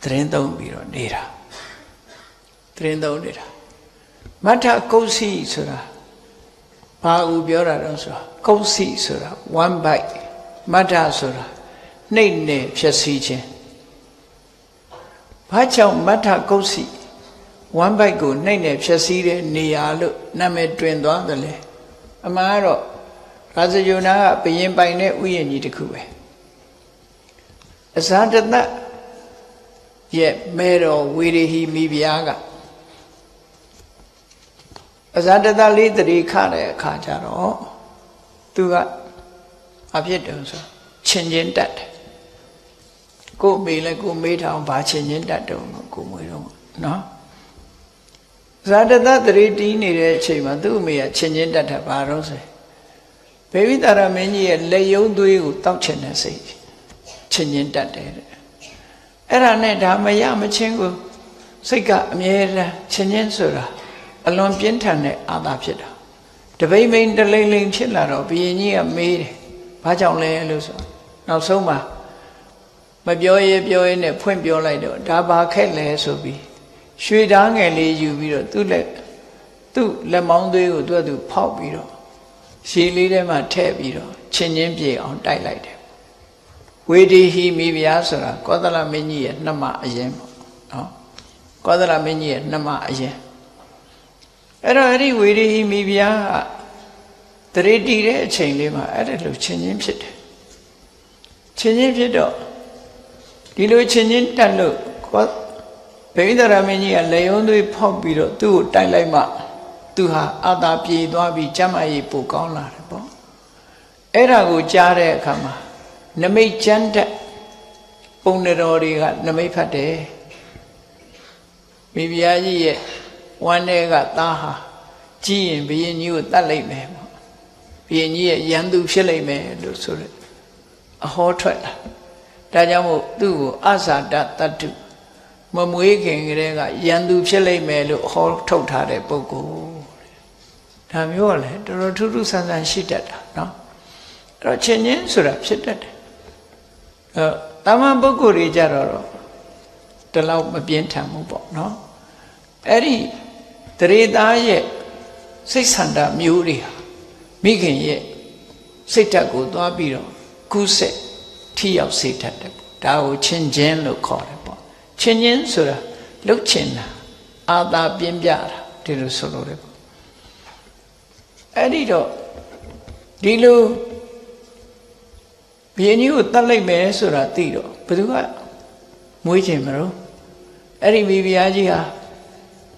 [SPEAKER 1] သတင်းသုံးပြီးတော့နေတာသတင်းသုံးနေတာမထကုတ်စီဆိုတာဘာဦးပြောတာတော့ဆိုတာကုတ်စီဆိုတာ one bite မထဆိုတာနှိမ့်နေဖြစ်စီခြင်းဘာကြောင့်မထကုတ်စီ one bite ကိုနှိမ့်နေဖြစ်စီတဲ့နေရာလို့နာမည်တွင်သွားတယ်လေအမှန်ကတော့ရာဇဂုဏကဘယင်ပိုင်တဲ့ဥယျာဉ်ကြီးတစ်ခုပဲအဇာတတရဲ့မဲတော်ဝေရဟိမိဖုရားကအဇာတတလေးတတိခတဲ့အခါကျတော့သူကအဖြစ်တုံဆိုချင်းချင်းတတ်တယ်ကိုမေလည်းကိုမေးထောင်ဘာချင်းချင်းတတ်တုံလို့ကိုမွေးတော့နော်ဇာတတတတိတီးနေတဲ့အချိန်မှာသူ့အမေကချင်းချင်းတတ်တယ်ဘာလို့ဆိုဘေဝိတာရမင်းကြီးရဲ့လက်ယုံသွေးကိုတောက်ချင်တဲ့စိတ်ချင်းချင်းတတ်တယ်တဲ့အဲ့ဒါနဲ့ဒါမရမချင်းကိုစိတ်ကအမြဲတမ်းချင်းချင်းဆိုတာအလွန်ပြင်းထန်တဲ့အာသာဖြစ်တာတပိမ့်မိန်တလိမ့်လိမ့်ဖြစ်လာတော့ဘုရင်ကြီးကမေးတယ်ဘာကြောင့်လဲလို့ဆိုနောက်ဆုံးမှာမပြောရဲနဲ့ဖွင့်ပြောလိုက်တော့ဒါဘာခက်လဲဆိုပြီးရွှေဓားငယ်လေးယူပြီးတော့သူ့လက်မောင်းသွေးကိုသူဖောက်ပြီးတော့ရှည်လေးထဲမှာထည့်ပြီးတော့ချင်းချင်းပြေအောင်တိုက်လိုက်တယ်ဝေဒီဟိမိဖုရားဆိုတာကောသလမင်းကြီးရဲ့နှမအရင်ပေါ့နော်ကောသလမင်းကြီးရဲ့နှမအရင်အဲ့တော့အဲ့ဒီဝေဒီဟိမိဖုရားကတရေတီတဲ့အချိန်လေးမှာအဲ့ဒါလိုချင်းချင်းဖြစ်တယ်ချင်းချင်းဖြစ်တော့ဒီလိုချင်းချင်းတက်လို့ဗိဓရာမင်းကြီးကလေယုံသွေးဖောက်ပြီးတော့သူ့ကိုတိုက်လိုက်မှသူဟာအာသာပြေသွားပြီးကျမ်းမာရေးပိုကောင်းလာတယ်ပေါ့အဲ့ဒါကိုကြားတဲ့အခါမှာနမိတ်ကျမ်းတက်ပုံတော်တွေကနမိတ်ဖတ်တယ်မိဖုရားကြီးရဲ့ဝမ်းထဲကသားဟာကြည်ရင်ဘုရင်ကြီးကိုတတ်လိုက်မယ်ပေါ့ဘုရင်ကြီးရဲ့ရန်သူဖြစ်လိုက်မယ်လို့ဆိုရအဟောထွက်လာဒါကြောင့်မို့သူ့ကိုအဇာတတတ္တုမမွေးခင်ကလေးကရန်သူဖြစ်လိုက်မယ်လို့ဟောထုတ်ထားတဲ့ပုဂ္ဂိုလ်ဒါမျိုးကလည်းတော်တော်ထူးထူးဆန်းဆန်းရှိတတ်တာနော်အဲ့တော့ချင်းချင်းဆိုတာဖြစ်တတ်တယ်တာမန်ပုဂ္ဂိုလ်တွေကြတော့ဒီလောက်မပြင်းထန်ဘူးပေါ့နော်အဲ့ဒီတရေသားရဲ့စိတ်ဆန္ဒမျိုးတွေဟာမိခင်ရဲ့စိတ်ဓာတ်ကိုသွားပြီးတော့ကူးဆက်ထိရောက်စေတတ်တယ်ဒါကိုချင်းချင်းလို့ခေါ်တယ်ပေါ့ချင်းချင်းဆိုတာလှုပ်ချင်တာအာသာပြင်းပြတာဒီလိုဆိုလို့တယ်ပေါ့အဲ့ဒီတော့ဒီလိုဘုရင်ကြီးကိုတတ်လိုက်မယ်ဆိုတာသိတော့ဘယ်သူကမွေးချင်မလို့အဲ့ဒီမိဖုရားကြီးဟာ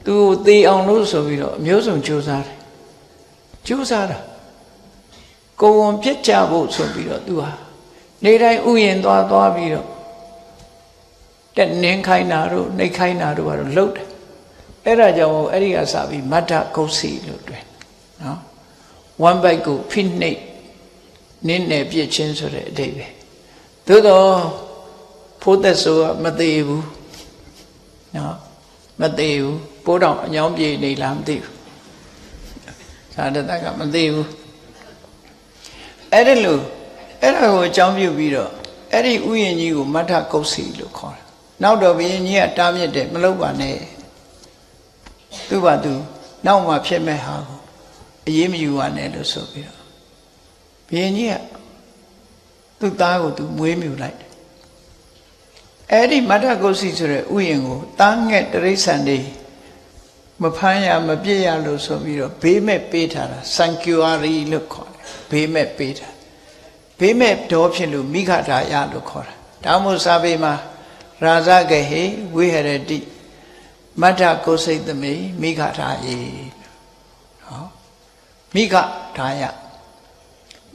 [SPEAKER 1] သူ့ကိုသေအောင်လို့ဆိုပြီးတော့အမျိုးစုံကြိုးစားတယ်ကြိုးစားတာကိုယ်ဝန်ပြစ်ကြဖို့ဆိုပြီးတော့သူဟာနေတိုင်းဥယျာဉ်သွားပြီးတော့တက်နင်းခိုင်းတာတို့နှိပ်ခိုင်းတာတို့ကတော့လှုပ်တယ်အဲ့ဒါကြောင့်အဲ့ဒီကစပြီးမတ္ထကုတ်စီလို့တွင်နော် one bite ကိုဖိနှိပ်နင်းနယ်ပြစ်ချင်းဆိုတဲ့အဓိပ္ပာယ် သို့တော့ဖိုးသက်ဆိုမသေးဘူးနော်မသေးဘူးပိုးတော်အညောင်းပြေနေလားမသိဘူးသာတတကမသေးဘူးအဲ့ဒါကိုအကြောင်းပြုပြီးတော့အဲ့ဒီဥယျာဉ်ကြီးကိုမထကုတ်စီလို့ခေါ်တယ်နောက်တော့ဘုရင်ကြီးကတားမြစ်တယ်မလုပ်ပါနဲ့သူ့ဘာသူနောက်မှဖြစ်မဲ့ဟာကိုအရေးမယူပါနဲ့လို့ဆိုပြီးတော့ဘုရင်ကြီးကသူ့သားကိုသူမွေးမြူလိုက်တယ်အဲ့ဒီမထကုတ်စီဆိုတဲ့ဥယျာဉ်ကိုတားငှက်တိရစ္ဆာန်တွေမဖမ်းရမပြစ်ရလို့ဆိုပြီးတော့ဘေးမဲ့ပေးထားတာ sanctuary လို့ခေါ်တယ်ဘေးမဲ့ပေးထားဘေးမဲ့တော်ဖြစ်လို့မိခထာယလို့ခေါ်တာဒါမှမဟုတ်စာပေမှာရာဇဂဟေဝိဟရတိမထကုစိတ်သမိမိခထာယေနော်မိခထာယ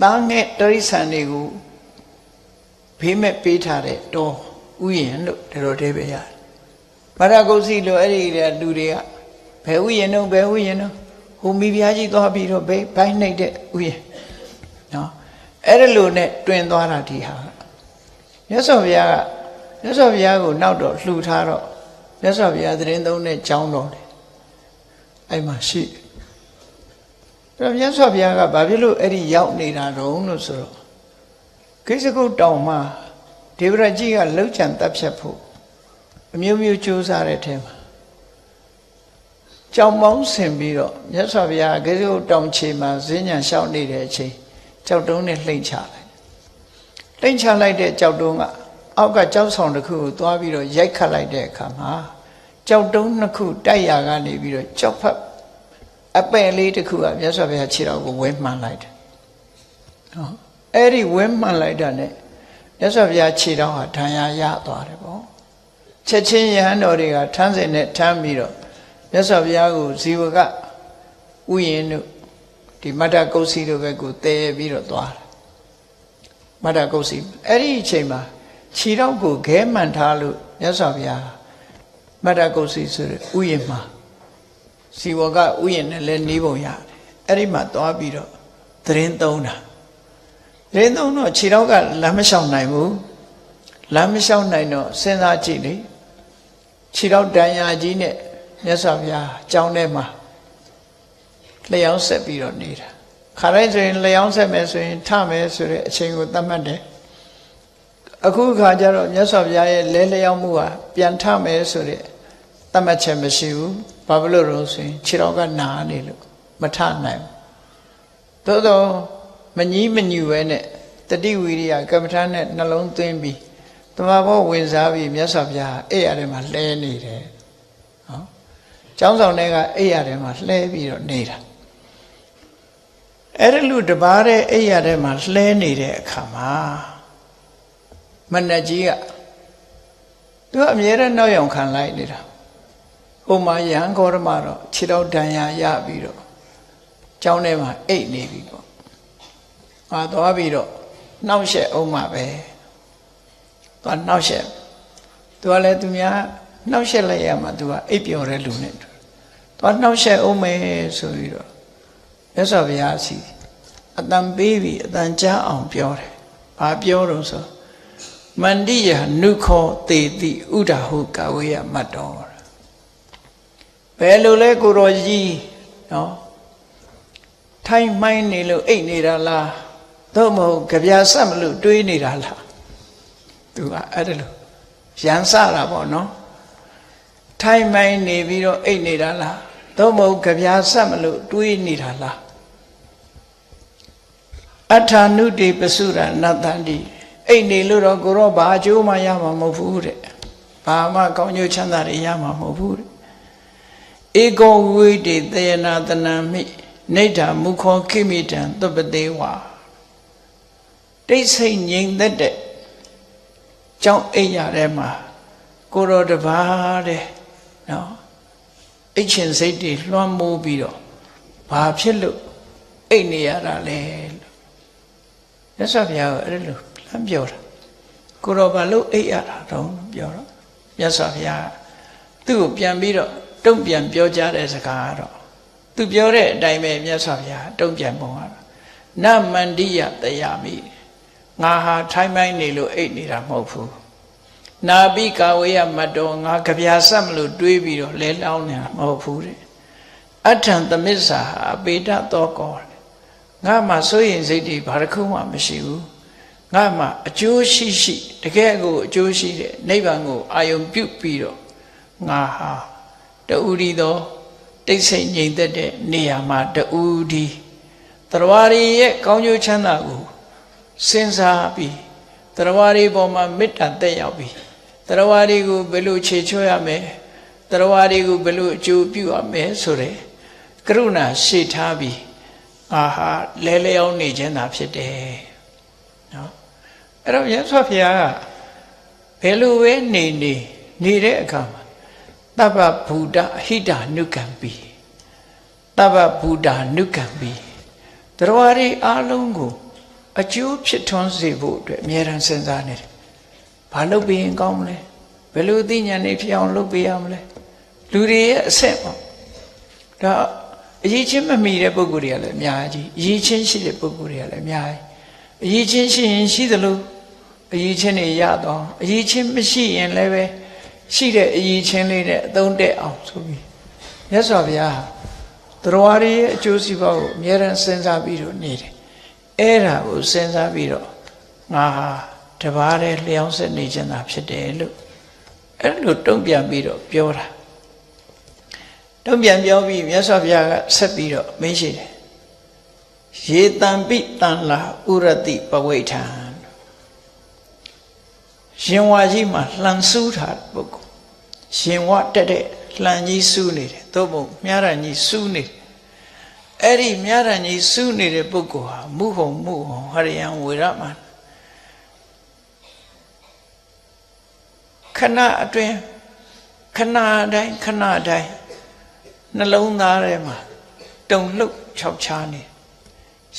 [SPEAKER 1] တားငှက်တိရစ္ဆာန်တွေကိုဘေးမဲ့ပေးထားတဲ့တော်ဥယျာဉ်လို့ဒီလိုတည်းပဲရတယ်မထကုစိလို့အဲ့ဒီလူတွေကဘယ်ဥယျာဉ်တော့ဟိုမိဖုရားကြီးသွားပြီးတော့ဘိုင်းနှိပ်တဲ့ဥယျာဉ်နော်အဲ့ဒါလိုနဲ့တွင်သွားတာဒီဟာမြတ်စွာဘုရားကိုနောက်တော့လှူထားတော့မြတ်စွာဘုရားသတင်းသုံးတဲ့ကျောင်းတော်တယ်အဲ့မှာရှိအဲ့တော့မြတ်စွာဘုရားကဘာဖြစ်လို့အဲ့ဒီရောက်နေတာတုံးလို့ဆိုတော့ကိစ္စကုတ်တောင်မှာဒေဝရကြီးကလှုပ်ကြံတပ်ဖြတ်ဖို့အမျိုးမျိုးကြိုးစားတဲ့ထဲမှာကြောင်ပေါင်းဆင်ပြီးတော့မြတ်စွာဘုရားကိစ္စကုတ်တောင်ခြေမှာဈဉ္ညာလျှောက်နေတဲ့အချိန်ကြောက်တုံးနဲ့လှိမ့်ချလိုက်တဲ့ကြောက်တုံးကအောက်ကကြောက်ဆောင်တစ်ခုကိုသွားပြီးတော့ရိုက်ခတ်လိုက်တဲ့အခါမှာကြောက်တုံးနှစ်ခုတိုက်ရာကနေပြီးတော့ကြောက်ဖက်အပယ်လေးတစ်ခုကမြတ်စွာဘုရားခြေတော်ကိုဝဲမှန်လိုက်တယ်နော်အဲ့ဒီဝဲမှန်လိုက်တာနဲ့မြတ်စွာဘုရားခြေတော်ဟာဒဏ်ရာရသွားတယ်ပေါ့ချက်ချင်းယဟန်တော်တွေကထမ်းစင်နဲ့ထမ်းပြီးတော့မြတ်စွာဘုရားကိုဇီဝကဥယျာဉ်တို့ဒီမတ္တကုတ်စီတို့ဘက်ကိုတည်ပြီးတော့သွားတယ်မတ္တကုတ်စီအဲ့ဒီအချိန်မှာခြေတော်ကိုခဲမှန်ထားလို့မြတ်စွာဘုရားမတ္တကုတ်စီဆိုတဲ့ဥယျာဉ်မှာဇီဝကဥယျာဉ်နဲ့လည်းနေပုံရတယ်အဲ့ဒီမှာသွားပြီးတော့သတင်းသုံးတာသတင်းသုံးတော့ခြေတော်ကလမ်းမလျှောက်နိုင်ဘူးလမ်းမလျှောက်နိုင်တော့စဉ်းစားကြည့်လေခြေတော်တန်ရာကြီးနဲ့မြတ်စွာဘုရားကျောင်းထဲမှာလျှောက်ဆက်ပြီးတော့နေတာခါတိုင်းဆိုရင်လျှောက်ဆက်မယ်ဆိုရင်ထမယ်ဆိုတဲ့အချိန်ကိုသတ်မှတ်တယ်အခုခါကျတော့မြတ်စွာဘုရားရဲ့လဲလျှောက်မှုဟာပြန်ထမယ်ဆိုတဲ့သတ်မှတ်ချက်မရှိဘူးဘာဖြစ်လို့လဲဆိုရင်ခြေတော်ကနာနေလို့မထနိုင်ဘူးသို့တော့မကြီးမညူပဲနဲ့တတိဝိရိယကမ္မထာနဲ့နှလုံးသွင်းပြီးတမဘောဝင်စားပြီးမြတ်စွာဘုရားအဲ့ရတယ်မှာလှဲနေတယ်နော်ကျောင်းဆောင်တွေကအဲ့ရတယ်မှာလှဲပြီးတော့နေတာအဲ့ဒီလူတပါးတဲ့အဲ့ရတယ်မှာလှဲနေတဲ့အခါမှာမနတ်ကြီးကသူကအမြဲတမ်းနောက်ယောင်ခံလိုက်နေတာဟိုမှာယဟန်ဂေါရမတော့ခြေတော်ဒဏ်ရာရပြီးတော့ကျောင်းထဲမှာအိတ်နေပြီပေါ့သွားပြီးတော့နှောက်ရှက်အောင်မှာပဲသွားနှောက်ရှက်သူကလည်းသူများနှောက်ရှက်လိုက်ရမှာသူကအိပ်ပျော်တဲ့လူနဲ့သွားနှောက်ရှက်အောင်မယ်ဆိုပြီးတော့မြတ်စွာဘုရားစီအတန်ပေးပြီးအတန်ကြားအောင်ပြောတယ်ဘာပြောတော့ဆိုမန္တိယနုခောတေတိဥဒဟုကာဝေယမတ်တော်ဘယ်လိုလဲကိုတော်ကြီးနော်ထိုင်မှိုင်းနေလို့အိတ်နေတာလားသို့မဟုတ်ကြပြဆက်မလို့တွေးနေတာလားသူကအဲ့ဒါလို့ရန်စတာပေါ့နော်ထိုင်မှိုင်းနေပြီးတော့အိတ်နေတာလားသို့မဟုတ်ကြပြဆက်မလို့တွေးနေတာလားအထာနုတိပစုရနတ္တန္တိအိတ်နေလို့တော့ကိုတော့ဘာအကျိုးမှရမှာမဟုတ်ဘူးတဲ့ဘာမှကောင်းကျိုးချမ်းသာတွေရမှာမဟုတ်ဘူးတဲ့ဧကောဝိတေသေနာတနံမိနိဋ္ဌာမုခောခိမိတံသုပတေဝါတိတ်ဆိတ်ငြိမ်သက်တဲ့ကြောင့်အိတ်ရထဲမှာကိုတော်တပါးတဲ့နော်အိတ်ချင်စိတ်တွေလွှမ်းမိုးပြီးတော့ဘာဖြစ်လို့အိတ်နေရတာလဲလို့မြတ်စွာဘုရားကအဲ့လိုလမ်းပြောတာကိုတော်ဘာလို့အိတ်ရတာတော့ပြောတော့မြတ်စွာဘုရားသူ့ကိုပြန်ပြီးတော့တုံ့ပြန်ပြောကြတဲ့စကားကတော့သူပြောတဲ့အတိုင်းပဲမြတ်စွာဘုရားတုံ့ပြန်ပုံကတော့နမန္တိယတယမိ ငါဟာထိုင်းမိုင်းနေလို့အိတ်နေတာမဟုတ်ဘူးနာပိကာဝေယမတ်တော်ငါကြပြာဆက်မလို့တွေးပြီးတော့လဲလောင်းနေတာမဟုတ်ဘူးတဲ့အထံသမစ္ဆာအပေတသောကောငါမှစိုးရင်စိတ်တွေဘာတစ်ခုမှမရှိဘူးငါမှအကျိုးရှိရှိတကယ်ကိုအကျိုးရှိတဲ့နိဗ္ဗာန်ကိုအာယုံပြုပြီးတော့ငါဟာတူရီသောတိတ်ဆိတ်ငြိမ်သက်တဲ့နေရာမှာတူဒီတရားရည်ရဲ့ကောင်းကျိုးချမ်းသာကိုစဉ်းစားပြီးတရားရည်ပေါ်မှာမေတ္တာတက်ရောက်ပြီးတရားရည်ကိုဘယ်လိုခြေချွတ်ရမလဲတရားရည်ကိုဘယ်လိုအကျိုးပြုရမလဲဆိုတဲ့ကရုဏာရှေ့ထားပြီးအာဟာလဲလျောင်းနေခြင်းသာဖြစ်တယ်နော်အဲ့တော့မြတ်စွာဘုရားကဘယ်လိုပဲနေတဲ့အခါမှာတပ္ပဗုဒ္ဓအဟိတနုကံပိတပ္ပဗုဒ္ဓနုကံပိတရားရည်အလုံးကိုအကျိုးဖြစ်ထွန်းစေဖို့အတွက်အမြဲတမ်းစဉ်းစားနေတယ်။ဘာလုပ်ပြီးရင်ကောင်းမလဲ။ဘယ်လိုသိဉာဏ်နဲ့ဖြစ်အောင်လုပ်ပေးရမလဲ။လူတွေရဲ့အဆက်ပေါ့။ဒါအရေးချင်းမမီတဲ့ပုဂ္ဂိုလ်တွေကလည်းအများကြီးအရေးချင်းရှိတဲ့ပုဂ္ဂိုလ်တွေကလည်းအများကြီးအရေးချင်းရှိရင်ရှိသလိုအရေးချင်းတွေရတော့အရေးချင်းမရှိရင်လည်းပဲရှိတဲ့အရေးချင်းလေးနဲ့အသုံးတက်အောင်ဆိုပြီးမြတ်စွာဘုရားတရားရည်ရဲ့အကျိုးစီးပွားကိုအမြဲတမ်းစဉ်းစားပြီးတော့နေတယ်အဲ့ဒါကိုစဉ်းစားပြီးတော့ငါဟာတပါးတည်းလျောင်းဆက်နေခြင်းသာဖြစ်တယ်လို့အဲ့လိုတုံ့ပြန်ပြီးတော့ပြောတာတုံ့ပြန်ပြောပြီးမြတ်စွာဘုရားကဆက်ပြီးတော့မေးရှိတယ်ရေတံပိတံလာဥရတိပဝိဋ္ဌံရှင်ဝါကြီးမှာလှန်ဆူးထားပုဂ္ဂိုလ်ရှင်ဝတက်တဲ့လှန်ကြီးဆူးနေတယ်သို့မဟုတ်မြားရန်ကြီးဆူးနေတယ်အဲ့ဒီမြားရန်ကြီးဆူးနေတဲ့ပုဂ္ဂိုလ်ဟာမုဟုံဟရိယံဝေရမခဏအတွင်းခဏတိုင်းနှလုံးသားထဲမှာတုန်လှုပ်ခြောက်ခြားနေ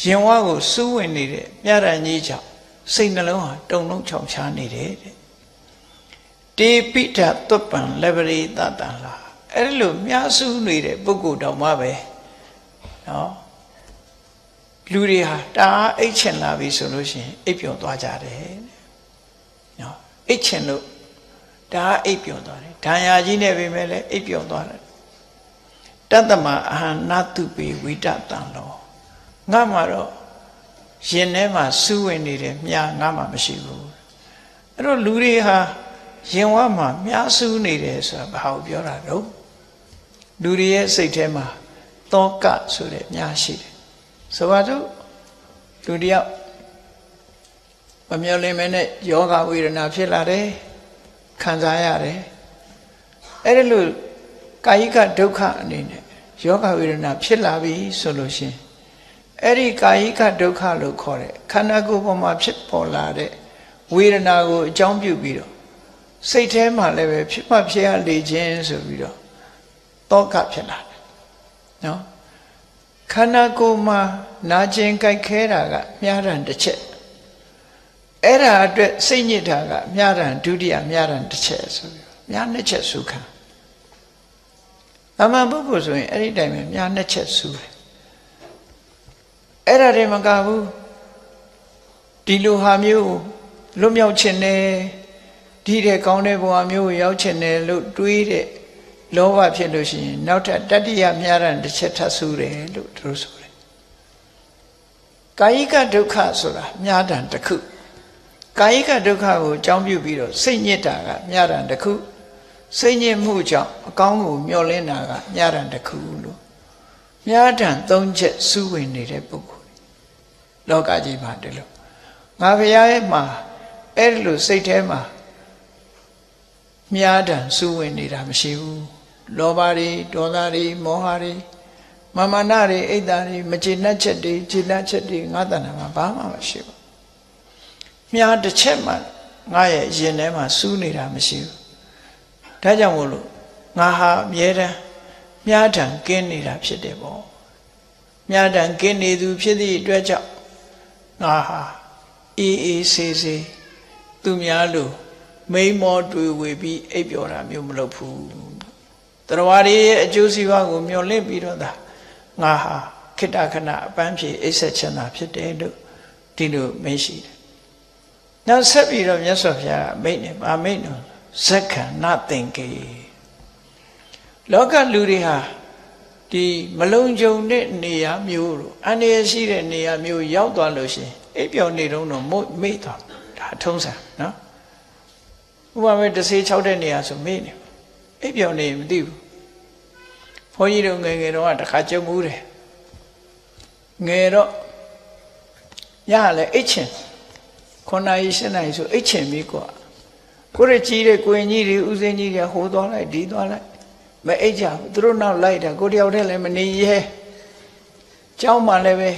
[SPEAKER 1] ရင်ဝါကိုစူးဝင်နေတဲ့မြားရန်ကြီးကြောင့်စိတ်နှလုံးဟာတုန်လှုပ်ခြောက်ခြားနေတယ်တဲ့တေပိဋ္ဌသွပ္ပံလဗရိတတံလာအဲ့လိုမြားဆူးနေတဲ့ပုဂ္ဂိုလ်တောင်မှပဲနော်လူတွေဟာတအားအိတ်ချင်လာပြီဆိုလို့ရှိရင်အိပ်ပျော်သွားကြတယ်နော်အိတ်ချင်လို့တအားအိပ်ပျော်သွားတယ်ဒဏ်ရာကြီးနဲ့ပဲမဲ့လည်းအိပ်ပျော်သွားတယ်တတ္တမအဟံနတုပေဝိတတံလောငါမှတော့ရင်ထဲမှာစူးဝင်နေတဲ့မြားငါမှမရှိဘူးအဲ့တော့လူတွေဟာရင်ဝါမှာမြားစူးနေတယ်ဆိုတာဘာကိုပြောတာတော့လူတွေရဲ့စိတ်ထဲမှာတောကဆိုတဲ့မြားရှိတယ်ဆိုပါတော့လူတယောက်မမျှော်လင့်မဲနဲ့ယောဂဝေဒနာဖြစ်လာတယ်ခံစားရတယ်အဲ့ဒီလိုကာယကဒုက္ခအနေနဲ့ယောဂဝေဒနာဖြစ်လာပြီဆိုလို့ရှိရင်အဲ့ဒီကာယကဒုက္ခလို့ခေါ်တဲ့ခန္ဓာကိုယ်ပေါ်မှာဖြစ်ပေါ်လာတဲ့ဝေဒနာကိုအကြောင်းပြုပြီးတော့စိတ်ထဲမှာလည်းပဲဖြစ်မှဖြစ်ရလေခြင်းဆိုပြီးတော့တောကဖြစ်လာတယ်နော်ခန္ဓာကိုယ်မှာနာကျင်ကြိုက်ခဲတာကမြားရန်တစ်ချက်အဲ့ဒါအတွက်စိတ်ညစ်တာကမြားရန်ဒုတိယမြားရန်တစ်ချက်ဆိုပြီးမြားနှစ်ချက်စုခံအမှန်ပုဂ္ဂိုလ်ဆိုရင်အဲ့ဒီတိုင်းပဲမြားနှစ်ချက်စုတယ်အဲ့ဒါတွေမကဘူးဒီလိုဟာမျိုးလွတ်မြောက်ခြင်းနဲ့ဒီတဲ့ကောင်းတဲ့ဘဝမျိုးကိုရောက်ခြင်းနဲ့လို့တွေးတဲ့လောဘဖြစ်လို့ရှိရင်နောက်ထပ်တတိယမြားရန်တစ်ချက်ထပ်ဆူတယ်လို့သူတို့ဆိုတယ်ကာယကဒုက္ခဆိုတာမြားတံတစ်ခုကာယကဒုက္ခကိုအကြောင်းပြုပြီးတော့စိတ်ညစ်တာကမြားတံတစ်ခုစိတ်ညစ်မှုကြောင့်အကောင်းကိုမျှော်လင့်တာကမြားတံတစ်ခုလို့မြားတံ၃ချက်စူးဝင်နေတဲ့ပုဂ္ဂိုလ်လောကကြီးမှာတည်းလို့ငါဘုရားရဲ့မှာအဲ့ဒီလိုစိတ်ထဲမှာမြားတံစူးဝင်နေတာမရှိဘူးလောဘတွေဒေါသတွေမောဟတွေမာမနတွေအိတ်တာတွေမကျေနပ်ချက်တွေကျေနပ်ချက်တွေငါတဏ္ဍာမှာဘာမှမရှိဘူးမြားတစ်ချက်မှငါရဲ့ရင်ထဲမှာစူးနေတာမရှိဘူးဒါကြောင့်မို့လို့ငါဟာအမြဲတမ်းမြားတံကင်းနေတာဖြစ်တယ်ပေါ့မြားတံကင်းနေသူဖြစ်သည့်အတွက်ကြောင့်ငါဟာအေးအေးဆေးဆေးသူများလို့မိန်မောတွေ့ဝေပြီးအိပ်ပျော်တာမျိုးမလုပ်ဘူးတရားရည်ရဲ့အကျိုးစီးပွားကိုမျှော်လင့်ပြီးတော့ဒါငါဟာခိတ္တခဏအပန်းဖြေအိပ်ဆက်ချင်တာဖြစ်တယ်လို့ဒီလိုမရှိတယ် နောက်ဆက်ပြီးတော့မြတ်စွာဘုရားမိန့်တယ်ဗာမိန့်တော့ဇက္ခဏသင်္ကေလောကလူတွေဟာဒီမလုံခြုံတဲ့နေရာမျိုးတို့အန္တရာယ်ရှိတဲ့နေရာမျိုးရောက်သွားလို့ရှိရင်အိပ်ပျော်နေတော့မေ့သွားဒါထုံးစံနော်ဥပမာတစ်စေး6တဲ့နေရာဆိုမေ့နေအိပ်ပျော်နေမသိဘူးဘုန်းကြီးတို့ငယ်ငယ်တော့တခါကြုံမှုတယ်ငယ်တော့ညလည်းအိတ်ချင်9နာရီ10နာရီဆိုအိတ်ချင်ပြီကွာကိုရကြီးတဲ့ကိုရင်ကြီးတွေဦးစင်းကြီးတွေဟိုသွားလိုက်ဒီသွားလိုက်မအိတ်ကြဘူးသူတို့နောက်လိုက်တာကိုတယောက်တည်းလည်းမနေရဲကျောင်းမှလည်းပဲ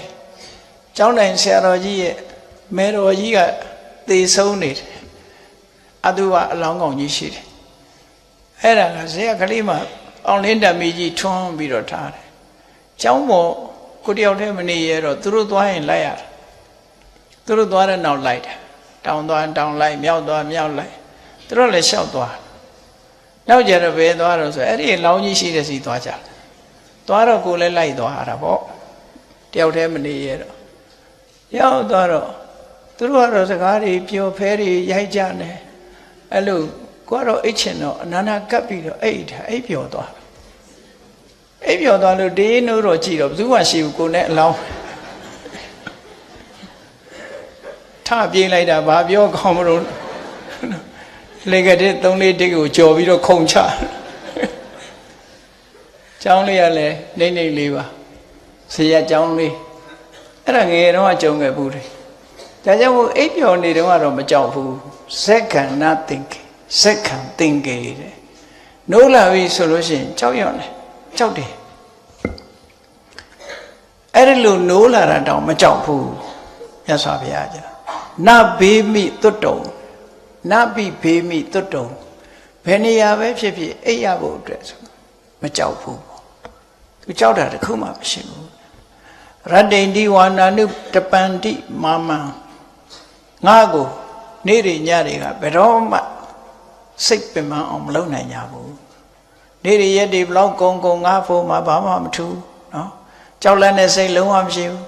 [SPEAKER 1] ကျောင်းတိုင်းဆရာတော်ကြီးရဲ့မဲတော်ကြီးကသေဆုံးနေတယ်အတုဝအလောင်းကောင်ကြီးရှိတယ်အဲ့ဒါကဇေယကလေးမှအောင်လင်းတမီကြီးထွန်းပြီးတော့ထားတယ်ကျောင်းပေါ်ကိုတယောက်တည်းမနေရဲတော့သူတို့သွားရင်လိုက်ရတယ်သူတို့သွားတဲ့နောက်လိုက်တယ်တောင်သွားတောင်လိုက်မြောက်သွားမြောက်လိုက်သူတို့လည်းလျှောက်သွားနောက်ကြတော့ဘယ်သွားတော့ဆိုအဲ့ဒီလောင်းကြီးရှိတဲ့စီသွားကြတယ်သွားတော့ကိုလည်းလိုက်သွားရတာပေါ့တယောက်တည်းမနေရတော့ရောက်သွားတော့သူတို့ကတော့စကားတွေပျော်ဖဲတွေရိုက်ကြနေအဲ့လိုကိုကတော့အိတ်ချင်တော့အနာနာကပ်ပြီးတော့အိတ်ပျော်သွားအိတ်ပျော်သွားလို့တေးနိုးတော့ကြည့်တော့ဘယ်သူမှရှိဘူးကိုနဲ့အလောင်းထပြေးလိုက်တာဘာပြောကောင်းမလို့လေကတဲ့3-4တိတ်ကိုကြော်ပြီးတော့ခုန်ချကျောင်းလေးကလည်းနေလေးပါဆရာကျောင်းလေးအဲ့ဒါငယ်တော့ကြုံခဲ့ဘူးတယ်ဒါကြောင့်အိပ်ပျော်နေတော့ကတော့မကြောက်ဘူးဇက္ခဏသင်္ကေဇက္ခံသင်္ကေတဲ့နိုးလာပြီဆိုလို့ရှိရင်ကြောက်ရွံ့တယ်ကြောက်တယ်အဲ့ဒီလိုနိုးလာတာတောင်မကြောက်ဘူးမြတ်စွာဘုရားကြာနဘေးမိသွတ်တုံနပိဘေးမိသွတ်တုံဘယ်နေရာပဲဖြစ်ဖြစ်အိပ်ရဖို့အတွက်ဆိုမကြောက်ဘူးသူကြောက်တာတခုမှမရှိဘူးရတ္တိန္တိဝါနာနုတပန္တိမာမံငါကိုနေ့တွေညတွေကဘယ်တော့မှစိတ်ပင်ပန်းအောင်မလုပ်နိုင်ကြဘူးနေ့တွေရက်တွေဘလောက်ကုန်းငါဖို့မှဘာမှမထူးနော်ကြောက်လန့်တဲ့စိတ်လုံးဝမရှိဘူး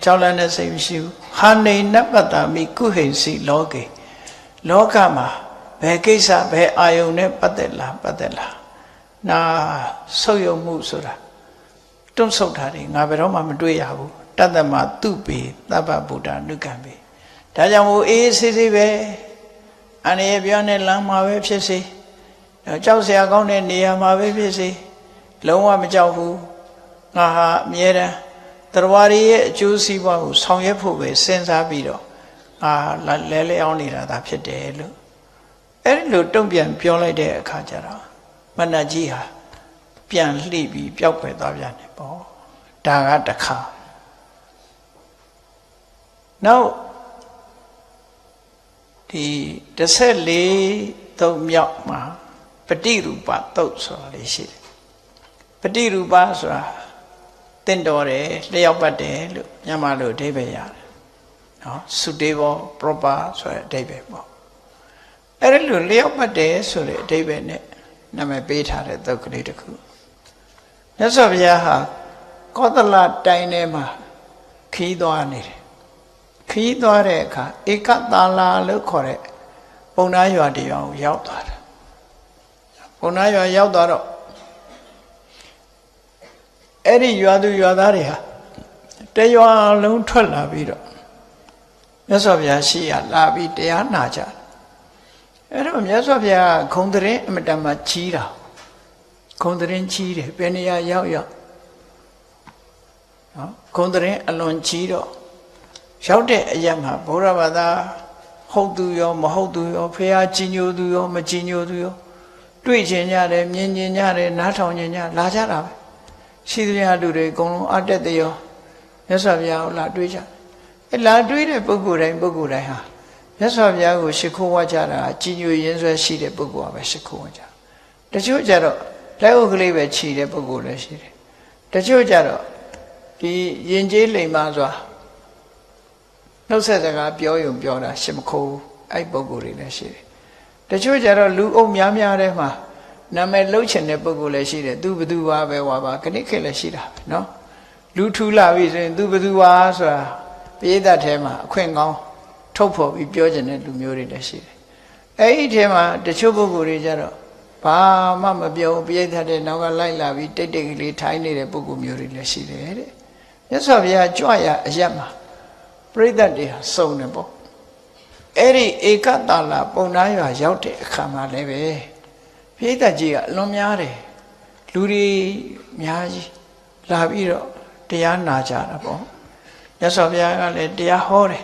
[SPEAKER 1] ကြောက်လန့်တဲ့စိတ်မရှိဘူးဟာနေနပတ္တမိကုဟိစီလောကေလောကမှာဘယ်ကိစ္စဘယ်အာယုန်နဲ့ပတ်သက်လားနာဆုပ်ယုံမှုဆိုတာတွန့်ဆုတ်တာတွေငါဘယ်တော့မှမတွေ့ရဘူးတတ္တမသူပေသဗ္ဗဗုဒ္ဓနုကံပေဒါကြောင့်မို့အေးဆေးဆေးပဲအန္တရာယ်ပြောင်းတဲ့လမ်းမှာပဲဖြစ်စေကြောက်စရာကောင်းတဲ့နေရာမှာပဲဖြစ်စေလုံးဝမကြောက်ဘူးငါဟာအမြဲတမ်းတရားရည်ရဲ့အကျိုးစီးပွားကိုဆောင်ရွက်ဖို့ပဲစဉ်းစားပြီးတော့လဲအောင်နေတာဒါဖြစ်တယ်လို့အဲ့ဒီလိုတုံ့ပြန်ပြောလိုက်တဲ့အခါကျတော့မဏ္ဍကြီးဟာပြန်လှိပြီးပျောက်ွယ်သွားပြန်တယ်ပေါ့ဒါကတစ်ခါနောက်ဒီ14သုံးမြောက်မှာပฏิရူပသုတ်ဆိုတာလေးရှိတယ်ပฏิရူပဆိုတာတင့်တော်တယ်လျှောက်ပတ်တယ်လို့မြန်မာလိုအဓိပ္ပာယ်ရတယ်နော် suitable proper ဆိုတဲ့အဓိပ္ပာယ်ပေါ့အဲ့ဒီလိုလျှောက်ပတ်တယ်ဆိုတဲ့အဓိပ္ပာယ်နဲ့နာမည်ပေးထားတဲ့သုတ်ကလေးတစ်ခုမြတ်စွာဘုရားဟာကောသလတိုင်းထဲမှာခီးသွားနေတယ်ခီးသွားတဲ့အခါဧကသာလာလို့ခေါ်တဲ့ပုံနာရွာတရွာကိုရောက်သွားတယ်ပုံနာရွာရောက်သွားတော့အဲ့ဒီရွာသူရွာသားတွေဟာတရွာလုံးထွက်လာပြီးတော့မြတ်စွာဘုရားရှိရလာပြီးတရားနာကြတယ်အဲ့တော့မြတ်စွာဘုရားဂုံတရင်အမတန်မှကြီးတာဂုံတရင်ကြီးတယ်ဘယ်နေရာရောက်နော်ဂုံတရင်အလွန်ကြီးတော့ရောက်တဲ့အရက်မှာဗုဒ္ဓဘာသာဟုတ်သူရောမဟုတ်သူရောဖះကြီးညိုသူရောမကြီးညိုသူရောတွေ့ကျင်ကြတယ်မြင်ကျင်ကြတယ်နားထောင်ကျင်ကြလာကြတာပဲရှိသမျှလူတွေအကုန်လုံးအတက်တရောမြတ်စွာဘုရားကိုလာတွေ့ကြအဲလာတွေ့တဲ့ပုဂ္ဂိုလ်တိုင်းဟာမြတ်စွာဘုရားကိုရှိခိုးဝါကြတာကြီးညိုရင်းဆွဲရှိတဲ့ပုဂ္ဂိုလ်ကပဲရှိခိုးဝါကြတချို့ကြတော့လက်ဥကလေးပဲခြိတဲ့ပုဂ္ဂိုလ်လည်းရှိတယ်တချို့ကြတော့ဒီယဉ်ကျေးလိမ္မာစွာနှုတ်ဆက်စကားပြောရုံပြောတာရှ िम ခိုးအဲ့ပုဂ္ဂိုလ်တွေလည်းရှိတယ်တချို့ကြတော့လူအုပ်များတဲ့မှာနာမည်လှုပ်ချင်တဲ့ပုဂ္ဂိုလ်လည်းရှိတယ်သူဘသူပါပဲဝါပါခဏခက်လည်းရှိတာပဲเนาะလူထူလာပြီဆိုရင်သူဘသူပါဆိုတာပိဋကတ်ထဲမှာအခွင့်ကောင်း ထုတ်ဖော်ပြီးပြောချင်တဲ့လူမျိုးတွေလည်းရှိတယ်အဲ့ဒီထဲမှာတချို့ပုဂ္ဂိုလ်တွေကြတော့ဘာမှမပြောပြိဿတဲ့နောက်ကလိုက်လာပြီးတိတ်တိတ်ကလေးထိုင်းနေတဲ့ပုဂ္ဂိုလ်မျိုးတွေလည်းရှိတယ်တဲ့မြတ်စွာဘုရားကြွရအရက်မှာပြိဿတွေဟာစုံတယ်ပေါ့အဲ့ဒီဧကတာလာပုံနာရွာရောက်တဲ့အခါမှာလည်းပဲပြိဿကြီးကအလွန်များတယ်လူတွေအများကြီးလာပြီးတော့တရားနာကြတာပေါ့မြတ်စွာဘုရားကလည်းတရားဟောတယ်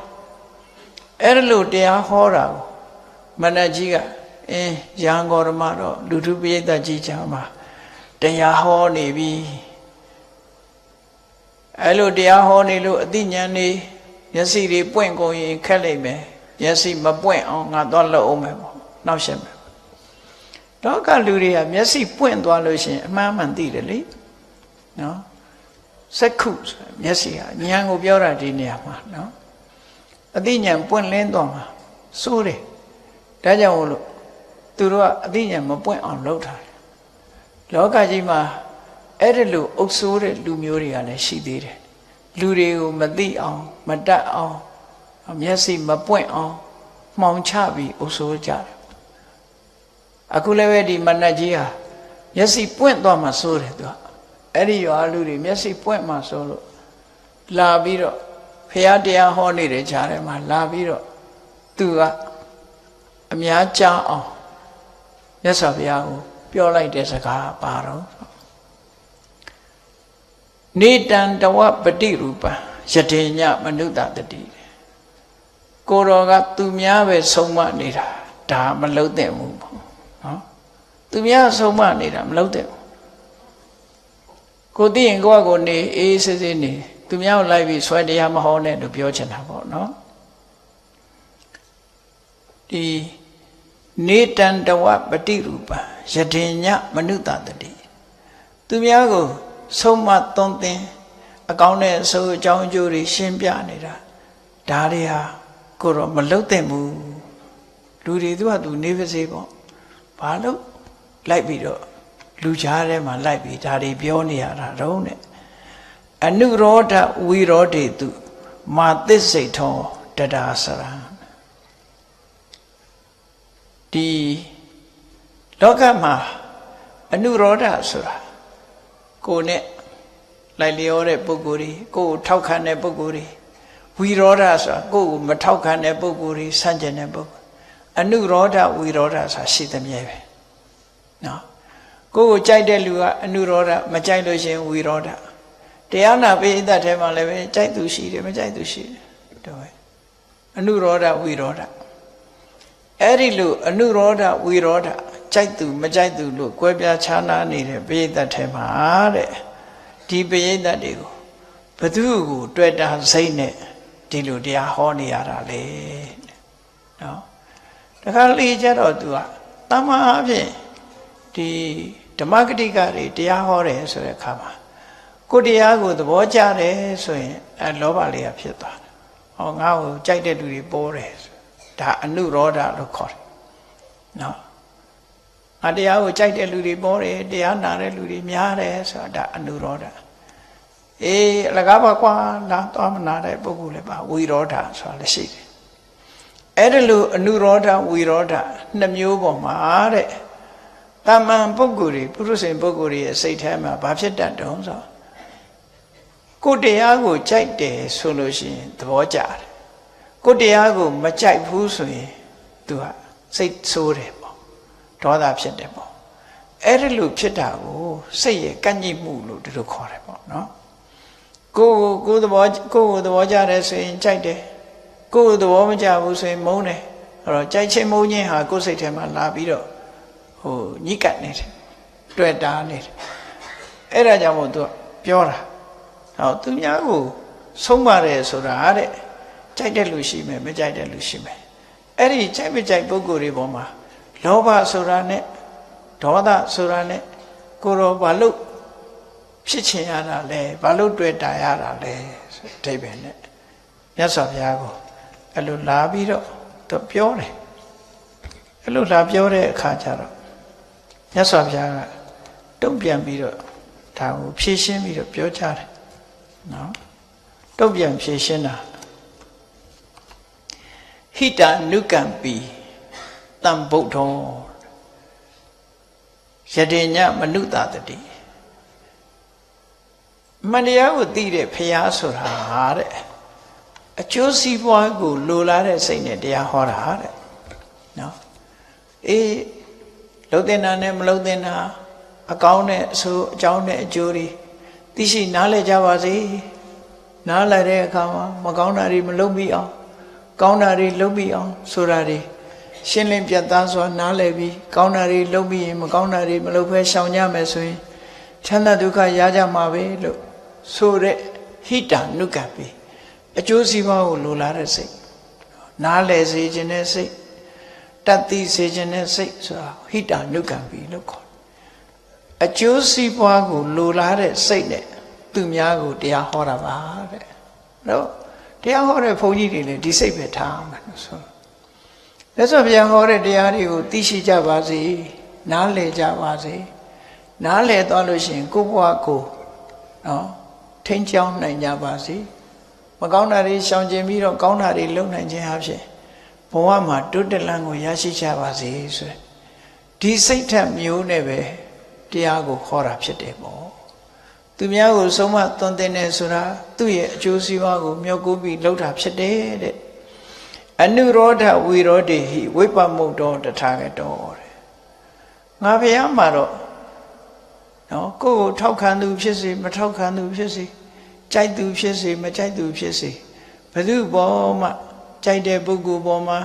[SPEAKER 1] အဲ့ဒါလို့တရားဟောတာကိုမဏ္ဍကြီးကရံဂေါရမတော့လူထုပိဋကကြီးချာမှာတရားဟောနေပြီအဲ့လိုတရားဟောနေလို့အသိဉာဏ်နေမျက်စိတွေပွင့်ကုန်ရင်ခက်လိမ့်မယ်မျက်စိမပွင့်အောင်ငါတော့လှုပ်အောင်မယ်ပေါ့နောက်ရှက်မယ်တော့ကလူတွေကမျက်စိပွင့်သွားလို့ရှိရင်အမှန်မှန်သိတယ်လေနော်စက္ခုမျက်စိဟာဉာဏ်ကိုပြောတာဒီနေရာမှာနော်အသိဉာဏ်ပွင့်လင်းသွားမှာစိုးတယ်ဒါကြောင့်မို့လို့သူတို့ကအသိဉာဏ်မပွင့်အောင်လုပ်ထားတယ်လောကကြီးမှာအဲ့ဒီလိုအုပ်ဆိုးတဲ့လူမျိုးတွေကလည်းရှိသေးတယ်လူတွေကိုမသိအောင်မတတ်အောင်မျက်စိမပွင့်အောင်မှောင်ချပြီးအုပ်ဆိုးကြတယ်အခုလည်းပဲဒီမဏ္ဍကြီးဟာမျက်စိပွင့်သွားမှစိုးတယ်သူကအဲ့ဒီရွာလူတွေမျက်စိပွင့်မှစိုးလို့လာပြီးတော့ဖရာတရားဟောနေတဲ့ကြားထဲမှာလာပြီးတော့သူကအများကြားအောင်မြတ်စွာဘုရားကိုပြောလိုက်တဲ့စကားပါတော့နေတံတဝပတိရူပံယတိညမနုဿတတိကိုတော်ကသူများပဲဆုံးမနေတာဒါမလုံးတဲ့ဘူးပေါ့နော်သူများဆုံးမနေတာမလုံးတဲ့ဘူးကိုသိရင်ကိုယ့်ကိုနေအေးဆေးဆေးနေသူများကိုလိုက်ပြီးဆွဲတရားမဟောနဲ့လို့ပြောချင်တာပေါ့နော်ဒီနေတံတဝပတိရူပံယတိညမနုဿတတိသူများကိုဆုံးမသွန်သင်အကောင်းနဲ့အဆိုးအကြောင်းအကျိုးတွေရှင်းပြနေတာဒါတွေဟာကိုတော့မလုပ်သင့်ဘူးလူတွေသူကသူနေပါစေပေါ့ဘာလို့လိုက်ပြီးတော့လူကြားထဲမှာလိုက်ပြီးဒါတွေပြောနေရတာတော့နဲ့အနုရောဓဝိရောဓေတုမာသစ္စိတ်ထောတဒါစရံဒီလောကမှာအနုရောဓဆိုတာကိုယ်နဲ့လိုက်လျောတဲ့ပုဂ္ဂိုလ်တွေကိုယ်ထောက်ခံတဲ့ပုဂ္ဂိုလ်တွေဝိရောဓဆိုတာကိုယ်ကိုမထောက်ခံတဲ့ပုဂ္ဂိုလ်တွေဆန့်ကျင်တဲ့ပုဂ္ဂိုလ်အနုရောဓဝိရောဓဆိုတာရှိသမျှပဲနော်ကိုယ်ကိုကြိုက်တဲ့လူကအနုရောဓမကြိုက်လို့ရှိရင်ဝိရောဓတရားနာပိဋကထဲမှာလည်းပဲကြိုက်သူရှိတယ်မကြိုက်သူရှိတယ်တော့ပဲအနုရောဓဝိရောဓအဲ့ဒီလိုအနုရောဓဝိရောဓကြိုက်သူမကြိုက်သူလို့ကွဲပြားခြားနားနေတဲ့ပိဋကထဲမှာတဲ့ဒီပိဋကတွေကိုဘသူကိုတွေ့တာစိတ်နဲ့ဒီလိုတရားဟောနေရတာလေနော်တခါလေကြတော့သူကတမန်အဖြစ်ဒီဓမ္မဂတိကတွေတရားဟောတယ်ဆိုတဲ့အခါမှာကိုတရားကိုသဘောကျတယ်ဆိုရင်လောဘလေးကဖြစ်သွားတယ်။ဟောငါ့ကိုကြိုက်တဲ့လူတွေပေါ်တယ်ဒါအနုရောဓလို့ခေါ်တယ်။နော်။ငါတရားကိုကြိုက်တဲ့လူတွေပေါ်တယ်တရားနာတဲ့လူတွေများတယ်ဆိုတာဒါအနုရောဓ။အေးအလကားပါကွာလာသွားမနာတဲ့ပုဂ္ဂိုလ်လည်းပါဝိရောဓဆိုတာလည်းရှိတယ်။အဲ့ဒါလိုအနုရောဓဝိရောဓနှစ်မျိုးပေါ်မှာတဲ့တမန်ပုဂ္ဂိုလ်တွေပုရုษင်ပုဂ္ဂိုလ်တွေရဲ့စိတ်ထဲမှာဘာဖြစ်တတ်တုံးဆိုကိုတရားကိုကြိုက်တယ်ဆိုလို့ရှိရင်သဘောကျတယ်ကိုတရားကိုမကြိုက်ဘူးဆိုရင်သူကစိတ်ဆိုးတယ်ပေါ့ဒေါသဖြစ်တယ်ပေါ့အဲ့ဒီလိုဖြစ်တာကိုစိတ်ရဲ့ကန့်ညှိမှုလို့ဒီလိုခေါ်တယ်ပေါ့နော်ကိုသဘောကြတယ်ဆိုရင်ကြိုက်တယ်ကိုသဘောမကြဘူးဆိုရင်မုန်းတယ်အဲ့တော့ကြိုက်ချင်းမုန်းခြင်းဟာကိုယ်စိတ်ထဲမှာလာပြီးတော့ညှိကပ်နေတယ်တွေ့တာနေတယ်အဲ့ဒါကြောင့်မို့သူကပြောတာဟောသူများကိုဆုံးပါတယ်ဆိုတာတဲ့ကြိုက်တဲ့လူရှိမယ်မကြိုက်တဲ့လူရှိမယ်အဲ့ဒီကြိုက်မကြိုက်ပုဂ္ဂိုလ်တွေပေါ်မှာလောဘဆိုတာနဲ့ဒေါသဆိုတာနဲ့ကိုရောဘာလို့ဖြစ်ချင်ရတာလဲဘာလို့တွေ့တာရတာလဲဆိုအဓိပ္ပာယ်နဲ့မြတ်စွာဘုရားကိုအဲ့လိုလာပြီးတော့သူပြောတယ်အဲ့လိုလာပြောတဲ့အခါကျတော့မြတ်စွာဘုရားကတုံ့ပြန်ပြီးတော့ဒါကိုဖြည့်ရှင်းပြီးတော့ပြောကြတယ်နော်တုံ့ပြန်ဖြည့်ရှင်းတာ ဟိတနုကံပိတံဗုဒ္ဓောယတေညမနုတာတတိမတရားကိုသိတဲ့ဖရာဆိုတာဟာတဲ့အကျိုးစီးပွားကိုလိုလားတဲ့စိတ်နဲ့တရားဟောတာတဲ့နော်လှုပ်တဲ့နာနဲ့မလှုပ်တဲ့နာအကောင်းနဲ့အဆိုးအကြောင်းနဲ့အကျိုးတွေသိရှိနားလည်ကြပါစေနားလည်တဲ့အခါမှာမကောင်းတာတွေမလုပ်မိအောင်ကောင်းတာတွေလုပ်မိအောင်ဆိုတာတွေရှင်းလင်းပြတ်သားစွာနားလည်ပြီးကောင်းတာတွေလုပ်ပြီးရင်မကောင်းတာတွေမလုပ်ဘဲရှောင်ကြမယ်ဆိုရင်ချမ်းသာဒုက္ခရကြမှာပဲလို့ဆိုတဲ့ဟိတနုကံပိအကျိုးစီးပွားကိုလိုလားတဲ့စိတ်နားလည်စေခြင်းတဲ့စိတ်တတ်သိစေခြင်းတဲ့စိတ်ဆိုတာဟိတနုကံပိလို့ခေါ်အကျိုးစီးပွားကိုလိုလားတဲ့စိတ်နဲ့သူများကိုတရားဟောတာပါတဲ့နော်တရားဟောတဲ့ဘုန်းကြီးတွေလည်းဒီစိတ်ပဲထားမှာဆိုလက်စွပ်ပြန်ဟောတဲ့တရားတွေကိုသိရှိကြပါစေနားလည်ကြပါစေနားလည်သွားလို့ရှိရင်ကိုယ့်ဘဝကိုနော်ထိန်းချောင်းနိုင်ကြပါစေမကောင်းတာတွေရှောင်ကျဉ်ပြီးတော့ကောင်းတာတွေလုပ်နိုင်ခြင်းအဖြစ်ဘဝမှာတိုးတက်လန်းကိုရရှိကြပါစေဆိုဒီစိတ်ထက်မျိုးနဲ့ပဲတရားကိုခေါ်တာဖြစ်တယ်ပေါ့သူများကိုဆုံးမသွန်သင်နေဆိုတာသူ့ရဲ့အကျိုးစီးပွားကိုမျှော်ကိုးပြီးလုပ်တာဖြစ်တယ်တဲ့အနုရောဓဝိရောဓိဟိဝိပမုတ်တော်တထာဂတောတဲ့ငါဘုရားမှာတော့နော်ကိုယ့်ကိုထောက်ခံသူဖြစ်စေမထောက်ခံသူဖြစ်စေကြိုက်သူဖြစ်စေမကြိုက်သူဖြစ်စေဘယ်သူပေါ်မှကြိုက်တဲ့ပုဂ္ဂိုလ်ပေါ်မှာ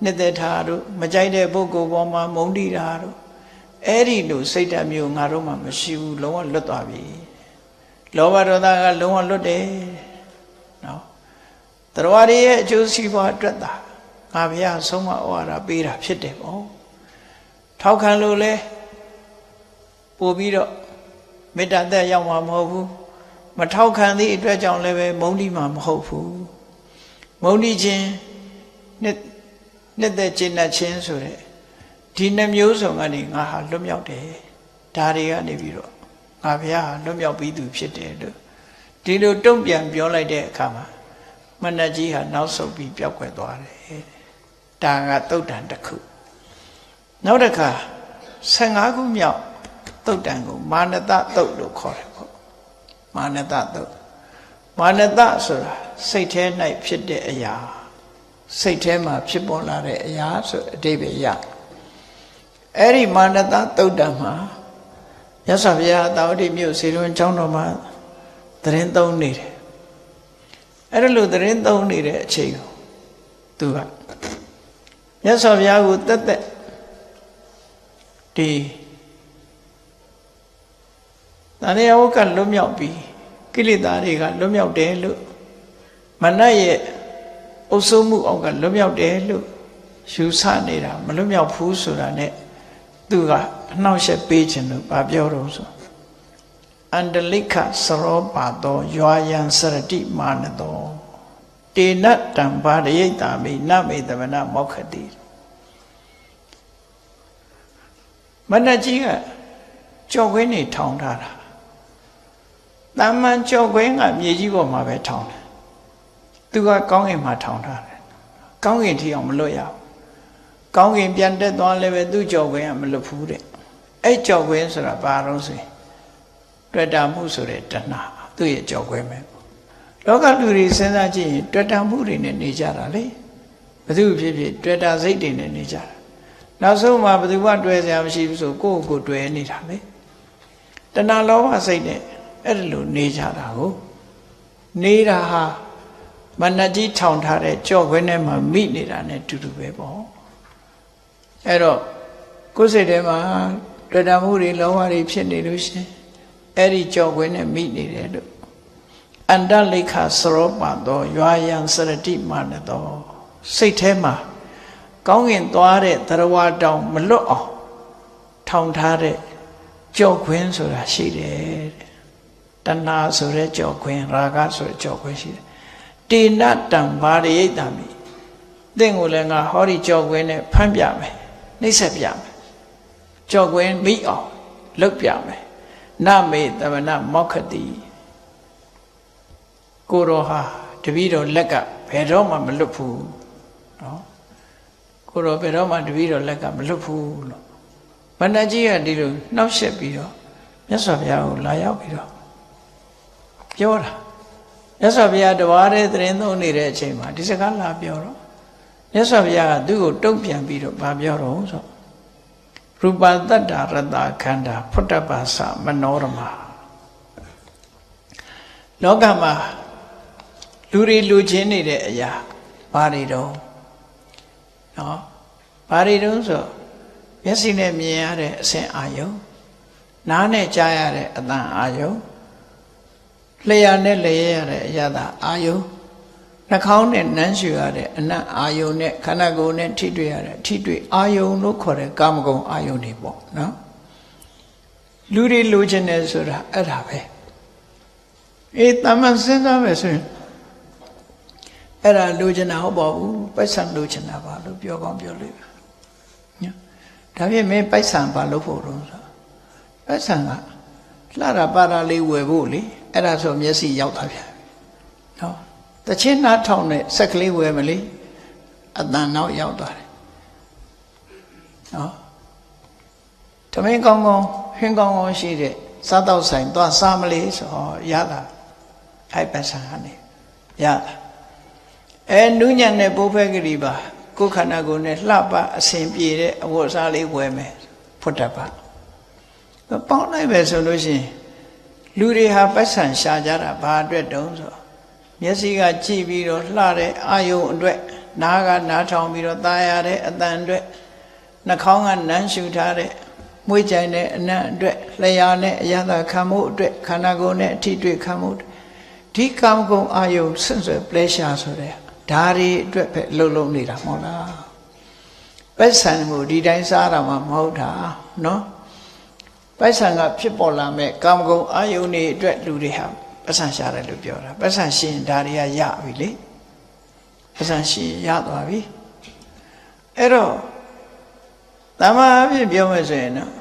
[SPEAKER 1] နှစ်သက်တာတို့မကြိုက်တဲ့ပုဂ္ဂိုလ်ပေါ်မှာမုန်းတိတာတို့အဲ့ဒီလိုစိတ်ဓာတ်မျိုးငါတို့မှမရှိဘူးလုံးဝလွတ်သွားပြီလောဘဒေါသကလုံးဝလွတ်တယ်နော်တရားတွေရဲ့အကျိုးစီးပွားအတွက်သာငါဘုရားဆုံးမဩဝါဒပေးတာဖြစ်တယ်ပေါ့ထောက်ခံလို့လဲပို့ပြီးတော့မေတ္တာသက်ရောက်မှာမဟုတ်ဘူးမထောက်ခံသည့်အတွက်ကြောင့်လည်းပဲမုန်းတိမှာမဟုတ်ဘူးမုန်းတိခြင်းနှစ်သက်ခြင်းနဲ့ခြင်းဆိုတဲ့ဒီနှမျိုးစုံကနေငါဟာလွတ်မြောက်တယ်ဒါတွေကနေပြီးတော့ငါဘုရားဟာလွတ်မြောက်ပြီးသူဖြစ်တယ်လို့ဒီလိုတုံ့ပြန်ပြောလိုက်တဲ့အခါမှာမဏ္ဍကြီးဟာနောက်ဆုတ်ပြီးပျောက်ကွယ်သွားတယ်ဒါကသုတ်တန်တစ်ခုနောက်တစ်ခါ15ခုမြောက်သုတ်တန်ကိုမာနတသုတ်လို့ခေါ်တယ်ပေါ့မာနတသုတ်မာနတဆိုတာစိတ်ထဲ၌ဖြစ်တဲ့အရာစိတ်ထဲမှာဖြစ်ပေါ်လာတဲ့အရာဆိုအဓိပ္ပာယ်ရအဲ့ဒီမာနတသုတ်တန်မှာမြတ်စွာဘုရားတာဝတိမြို့စေတွင်ကျောင်းတော်မှာသတင်းသုံးနေတယ်အဲ့ဒါလို့သတင်းသုံးနေတဲ့အချိန်ကိုသူကမြတ်စွာဘုရားကိုတက်တက်ဒီတဏှာဝကလွတ်မြောက်ပြီးကိလေသာတွေကလွတ်မြောက်တယ်လို့မနတ်ရဲ့အုပ်စိုးမှုအောက်ကလွတ်မြောက်တယ်လို့ယူဆနေတာမလွတ်မြောက်ဘူးဆိုတာနဲ့သူကအနှောက်အယှက်ပေးခြင်းလို့ဗာပြောတော့ဆိုအန္တလိခစရောပါသောရွာယံစရတိမာနသောတေနတံဘာရယိတာမိနမေတမနမောက္ခတိမဏ္ဍကြီးကကြော်ခွင်းနေထောင်ထားတာတာမန်ကြော်ခွင်းကမြေကြီးပေါ်မှာပဲထောင်တယ်သူကကောင်းကင်မှာထောင်ထားတယ်ကောင်းကင်ထိအောင်မလွတ်ရဘူးကောင်းကင်ပြန်တက်သွားလည်းပဲသူ့ကြော်ခွင်းကမလွတ်ဘူးတဲ့အဲ့ကြော်ခွင်းဆိုတာဘာလို့ဆိုရင်တွေ့တာမှုဆိုတဲ့တဏှာသူ့ရဲ့ကြော်ခွင်းပဲလောကလူတွေစဉ်းစားကြည့်ရင်တွေ့တာမှုတွေနဲ့နေကြတာလေဘယ်သူဖြစ်ဖြစ်တွေ့တာစိတ်တွေနဲ့နေကြတာနောက်ဆုံးမှာဘယ်သူမှတွေ့စရာမရှိဘူးဆိုကိုယ့်ကိုယ်တွေ့နေတာလေတဏှာလောဘစိတ်နဲ့အဲ့ဒါလိုနေကြတာကိုနေတာဟာမဏ္ဍကြီးထောင်ထားတဲ့ကြော့ခွင်းထဲမှာမိနေတာနဲ့တူတူပဲပေါ့အဲ့တော့ကိုယ်စိတ်ထဲမှာတွေ့တာမှုတွေလောဘတွေဖြစ်နေလို့ရှင်အဲ့ဒီကြော့ခွင်းနဲ့မိနေတယ်လို့အန္တလိခစရောပါသောရွာယံစရတိမာနသောစိတ်ထဲမှာကောင်းကင်သွားတဲ့သရဝတောင်မလွတ်အောင်ထောင်ထားတဲ့ကြော့ခွင်းဆိုတာရှိတယ်တဏှာဆိုတဲ့ကြော့ခွင်းရာဂဆိုတဲ့ကြော့ခွင်းရှိတယ်တေနတံဘာရယိတာမိသင်ကိုလည်းငါဟောဒီကြော့ခွင်းနဲ့ဖမ်းပြမယ်နှိပ်စက်ပြမယ်ကြော့ခွင်းမိအောင်လုပ်ပြမယ်နမေတမနမောက္ခတိကိုရောဟာတပည့်တော်လက်ကဘယ်တော့မှမလွတ်ဘူး နော်ကိုတော့ဘယ်တော့မှတပည့်တော်လက်ကမလွတ်ဘူးလို့ဗန္ဒကြီးကဒီလိုနှောက်ယှက်ပြီးတော့မြတ်စွာဘုရားကိုလာရောက်ပြီးတော့ပြောတာမြတ်စွာဘုရားတဝါတဲ့သတင်းသုံးနေတဲ့အချိန်မှာဒီစကားလာပြောတော့မြတ်စွာဘုရားကသူ့ကိုတုံ့ပြန်ပြီးတော့ဗာပြောတော့ဆိုရူပတတ္တရတခန္ဓာဖုတ္တပါသမနောရမလောကမှာလူတွေလူချင်းနေတဲ့အရာဘာတွေတော့နော်ဘာတွေတော့ဆိုမျက်စိနဲ့မြင်ရတဲ့အဆင့်အာယုံနားနဲ့ကြားရတဲ့အသံအာယုံလျှာနဲ့လျှရတဲ့အရာသာအာယုံနှာခေါင်းနဲ့နမ်းရှူရတဲ့အနတ်အာယုံနဲ့ခန္ဓာကိုယ်နဲ့ထိတွေ့ရတဲ့ထိတွေ့အာယုံလို့ခေါ်တဲ့ကာမဂုဏ်အာယုံတွေပေါ့နော်လူတွေလိုချင်တယ်ဆိုတာအဲ့ဒါပဲအေးတမန်စဉ်းစားမယ်ဆိုရင်အဲ့ဒါလိုချင်တာဟုတ်ပါဘူးပိုက်ဆံလိုချင်တာပါလို့ပြောကောင်းပြောလို့နော်ဒါဖြင့်မင်းပိုက်ဆံပါလို့ဖို့တော့ဆိုပိုက်ဆံကလှတာပါတာလေးဝယ်ဖို့လေအဲ့ဒါဆိုမျက်စိရောက်တာဗျာနော်တချင်းနားထောင်နဲ့ဆက်ကလေးဝယ်မလေးအတန်နောက်ရောက်သွားတယ်နော်တမင်းကောင်းကောင်းဟင်းကောင်းကောင်းရှိတဲ့စားတော့ဆိုင်သွားစားမလေးဆိုရတာအဲ့ပိုက်ဆံကနေရတာနုညံ့တဲ့ပိုးဖဲကလေးပါကိုယ်ခန္ဓာကိုယ်နဲ့လှပအစဉ်ပြေတဲ့အဝတ်အစားလေးဝယ်မယ်ဖုတ္တပါပေါင်းလိုက်ပဲဆိုလို့ရှိရင်လူတွေဟာပိုက်ဆံရှာကြတာဘာအတွက်တုံးဆိုမျက်စိကကြည့်ပြီးတော့လှတဲ့အာယုံအတွက်နားကနားထောင်ပြီးတော့ตาရတဲ့အတန်အတွက်နှာခေါင်းကနမ်းရှူထားတဲ့မွေးကြိုင်တဲ့အနံ့အတွက်လျှာနဲ့အရသာခံမှုအတွက်ခန္ဓာကိုယ်နဲ့အထိတွေ့ခံမှုဒီကာမဂုဏ်အာယုံဆင့်ဆွဲ pleasure ဆိုတဲ့ဒါတွေအတွက်ပဲလှုပ်နေတာမဟုတ်လားပိုက်ဆံကိုဒီတိုင်းစားတာမှမဟုတ်တာနော်ပိုက်ဆံကဖြစ်ပေါ်လာမဲ့ကာမဂုဏ်အာယုန်တွေအတွက်လူတွေဟာပိုက်ဆံရှာတယ်လို့ပြောတာပိုက်ဆံရှင်ဒါတွေကရပြီလေပိုက်ဆံရှင်ရသွားပြီအဲ့တော့တမန်အဖြစ်ပြောမယ်ဆိုရင်တော့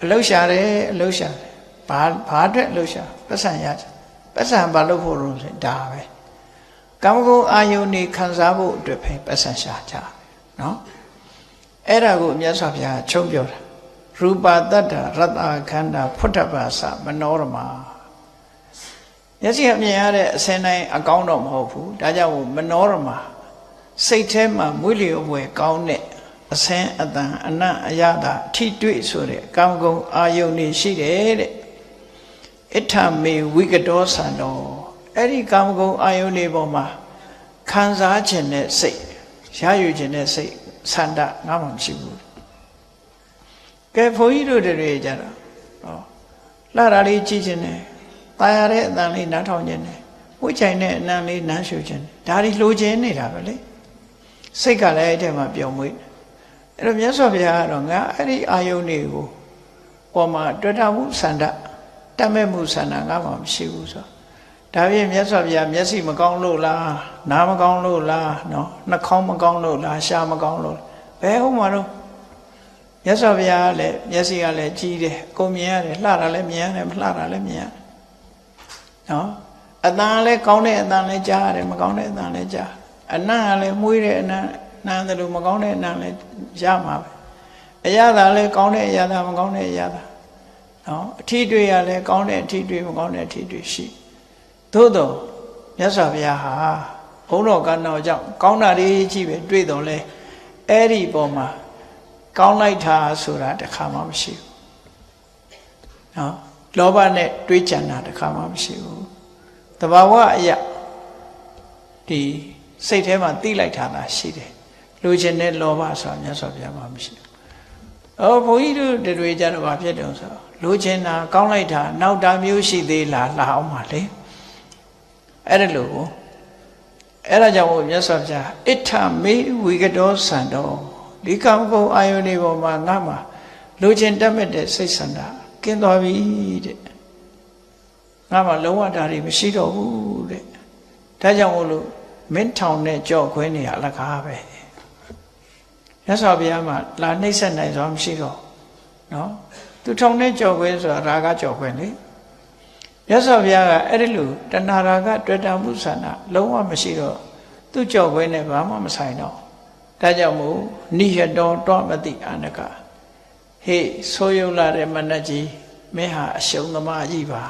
[SPEAKER 1] အလုရှာတယ်အလုရှာတယ်ဘာအတွက်အလုရှာပိုက်ဆံရပိုက်ဆံဘာလို့ဖို့လို့ဆိုဒါပဲကာမဂုဏ်အာယုန်တွေခံစားဖို့အတွက်ပဲပိုက်ဆံရှာကြနော်အဲ့ဒါကိုမြတ်စွာဘုရားချုံပြောတာရူပတတ္တရတခန္ဓာဖုတ္တပါသမနောရမမျက်စိအမြင်ရတဲ့အစင်းတိုင်းအကောင်းတော့မဟုတ်ဘူးဒါကြောင့်မနောရမစိတ်ထဲမှာမွေးလျော်ဝယ်ကောင်းတဲ့အစင်းအတန်အနတ်အရသာထိတွေ့ဆိုတဲ့ကာမဂုဏ်အာယုန်တွေရှိတယ်တဲ့ဣဋ္ဌမေဝိကတောသံတော်အဲ့ဒီကာမဂုဏ်အာယုန်တွေပေါ်မှာခံစားခြင်းနဲ့စိတ်ရယူခြင်းနဲ့စိတ်ဆန္ဒငါမှမရှိဘူးကဲဘုန်းကြီးတို့တွေကြတော့လှတာလေးကြည့်ခြင်းနဲ့ตายရတဲ့အတန်လေးနားထောင်ခြင်းနဲ့ဝှိချိုင်တဲ့အနံလေးနမ်းရှူခြင်းဒါတွေလိုချင်နေတာပဲလေစိတ်ကလည်းအဲ့ထဲမှာပျော်မွေ့အဲ့တော့မြတ်စွာဘုရားကတော့ငါအဲ့ဒီအာယုန်တွေကိုပေါ်မှာတွေ့တာမှုဆန္ဒတတ်မဲ့မှုဆန္ဒငါမှမရှိဘူးဆိုဒါဖြင့်မြတ်စွာဘုရားမျက်စိမကောင်းလို့လားနားမကောင်းလို့လားနော်နှာခေါင်းမကောင်းလို့လားရှားမကောင်းလို့ဘယ်ဟုတ်မှာတော့မြတ်စွာဘုရားကလည်းမျက်စိကလည်းကြီးတယ်ကိုမြင်ရတယ်လှတာလည်းမြင်ရတယ်မလှတာလည်းမြင်ရတယ်နော်အတန်လည်းကောင်းတဲ့အတန်လည်းကြားရတယ်မကောင်းတဲ့အတန်လည်းကြားအနံ့ကလည်းမွေးတဲ့အနံ့နမ်းတယ်လို့မကောင်းတဲ့အနံ့လည်းရမှာပဲအရသာလည်းကောင်းတဲ့အရသာမကောင်းတဲ့အရသာနော်အထီးတွေ့ရလည်းကောင်းတဲ့အထီးတွေ့မကောင်းတဲ့အထီးတွေ့ရှိသို့တော့မြတ်စွာဘုရားဟာဘုန်းတော်ကံတော်ကြောင့်ကောင်းတာတွေကြီးပဲတွေ့တော်လဲအဲ့ဒီပေါ်မှာကောင်းလိုက်တာဆိုတာတစ်ခါမှမရှိဘူးနော်လောဘနဲ့တွေးကြံတာတစ်ခါမှမရှိဘူးတဘာဝအရာဒီစိတ်ထဲမှာသိလိုက်တာလားရှိတယ်လူချင်းတဲ့လောဘဆိုတာမြတ်စွာဘုရားမှာမရှိဘူးဘုန်းကြီးတို့တွေကြတော့ဘာဖြစ်တယ်ဆိုတော့လူချင်းတာကောင်းလိုက်တာနောက်တာမျိုးရှိသေးလားလာအောင်ပါလေအဲ့ဒါလို့အဲ့ဒါကြောင့်မြတ်စွာဘုရားဣဋ္ဌမေဝိကတောသံတော်ဒီကာမဂုဏ်အာယုန်တွေပေါ်မှာငါမှလူချင်းတက်မဲ့တဲ့စိတ်ဆန္ဒကင်းသွားပြီတဲ့ငါမှလုံးဝတာတွေမရှိတော့ဘူးတဲ့ဒါကြောင့်မို့လို့မင်းထောင်နဲ့ကြော့ခွဲနေရအလကားပဲမြတ်စွာဘုရားမှာလာနှိမ့်ဆက်နိုင်စွာမရှိတော့နော်သူထောင်နဲ့ကြော့ခွဲဆိုတာရာဂကြော့ခွဲလေမြတ်စွာဘုရားကအဲ့ဒီလိုတဏှာရာဂတွေ့တာမှုဆန္ဒလုံးဝမရှိတော့ သူကြောက်ခွင်းနဲ့ဘာမှမဆိုင်တော့ဒါကြောင့်မို့နိယတောတောမတိအနကဟေးဆိုးရုံလာတဲ့မနတ်ကြီးမင်းဟာအရှုံးသမားကြီးပါ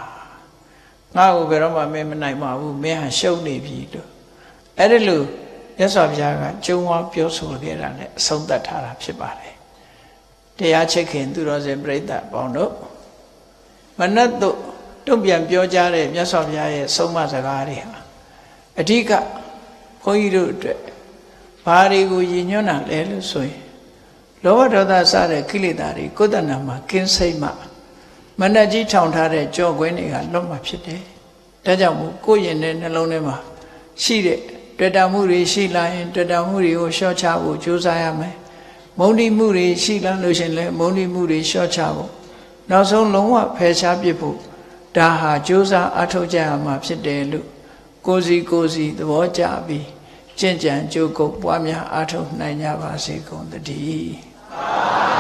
[SPEAKER 1] ငါ့ကိုဘယ်တော့မှမင်းမနိုင်ပါဘူးမင်းဟာရှုံးနေပြီလို့အဲ့ဒီလိုမြတ်စွာဘုရားကကျုံဝါပြောဆိုခဲ့တာနဲ့အဆုံးသတ်ထားတာဖြစ်ပါတယ်တရားချစ်ခင်သူတော်စင်ပြိဿပေါင်းတို့မနတ်တို့တုံ့ပြန်ပြောကြားတဲ့မြတ်စွာဘုရားရဲ့ဆုံးမစကားတွေဟာအဓိကဘုန်းကြီးတို့အတွက်ဘာတွေကိုရည်ညွှန်းတာလဲလို့ဆိုရင်လောဘဒေါသစတဲ့ကိလေသာတွေကိုယ်တဏ္ဍာမှာကင်းစိမ့်မှမနတ်ကြီးထောင်ထားတဲ့ကြောခွင်းတွေကလွတ်မှဖြစ်တယ်။ဒါကြောင့်မို့ကိုယ့်ရင်နဲ့နှလုံးထဲမှာရှိတဲ့တွေ့တာမှုတွေရှိလာရင်တွေ့တာမှုတွေကိုလျှော့ချဖို့ကြိုးစားရမယ်။မုန်းတိမှုတွေရှိလာလို့ရှင်လဲမုန်းတိမှုတွေလျှော့ချဖို့နောက်ဆုံးလုံးဝဖယ်ရှားပစ်ဖို့ဒါဟာကြိုးစားအထောက်ကြရမှာဖြစ်တယ်လို့ကိုယ်စီသဘောကျပြီးကျင့်ကြံကြိုးကုပ်ပွားများအားထုတ်နိုင်ကြပါစေကုန်သတည်း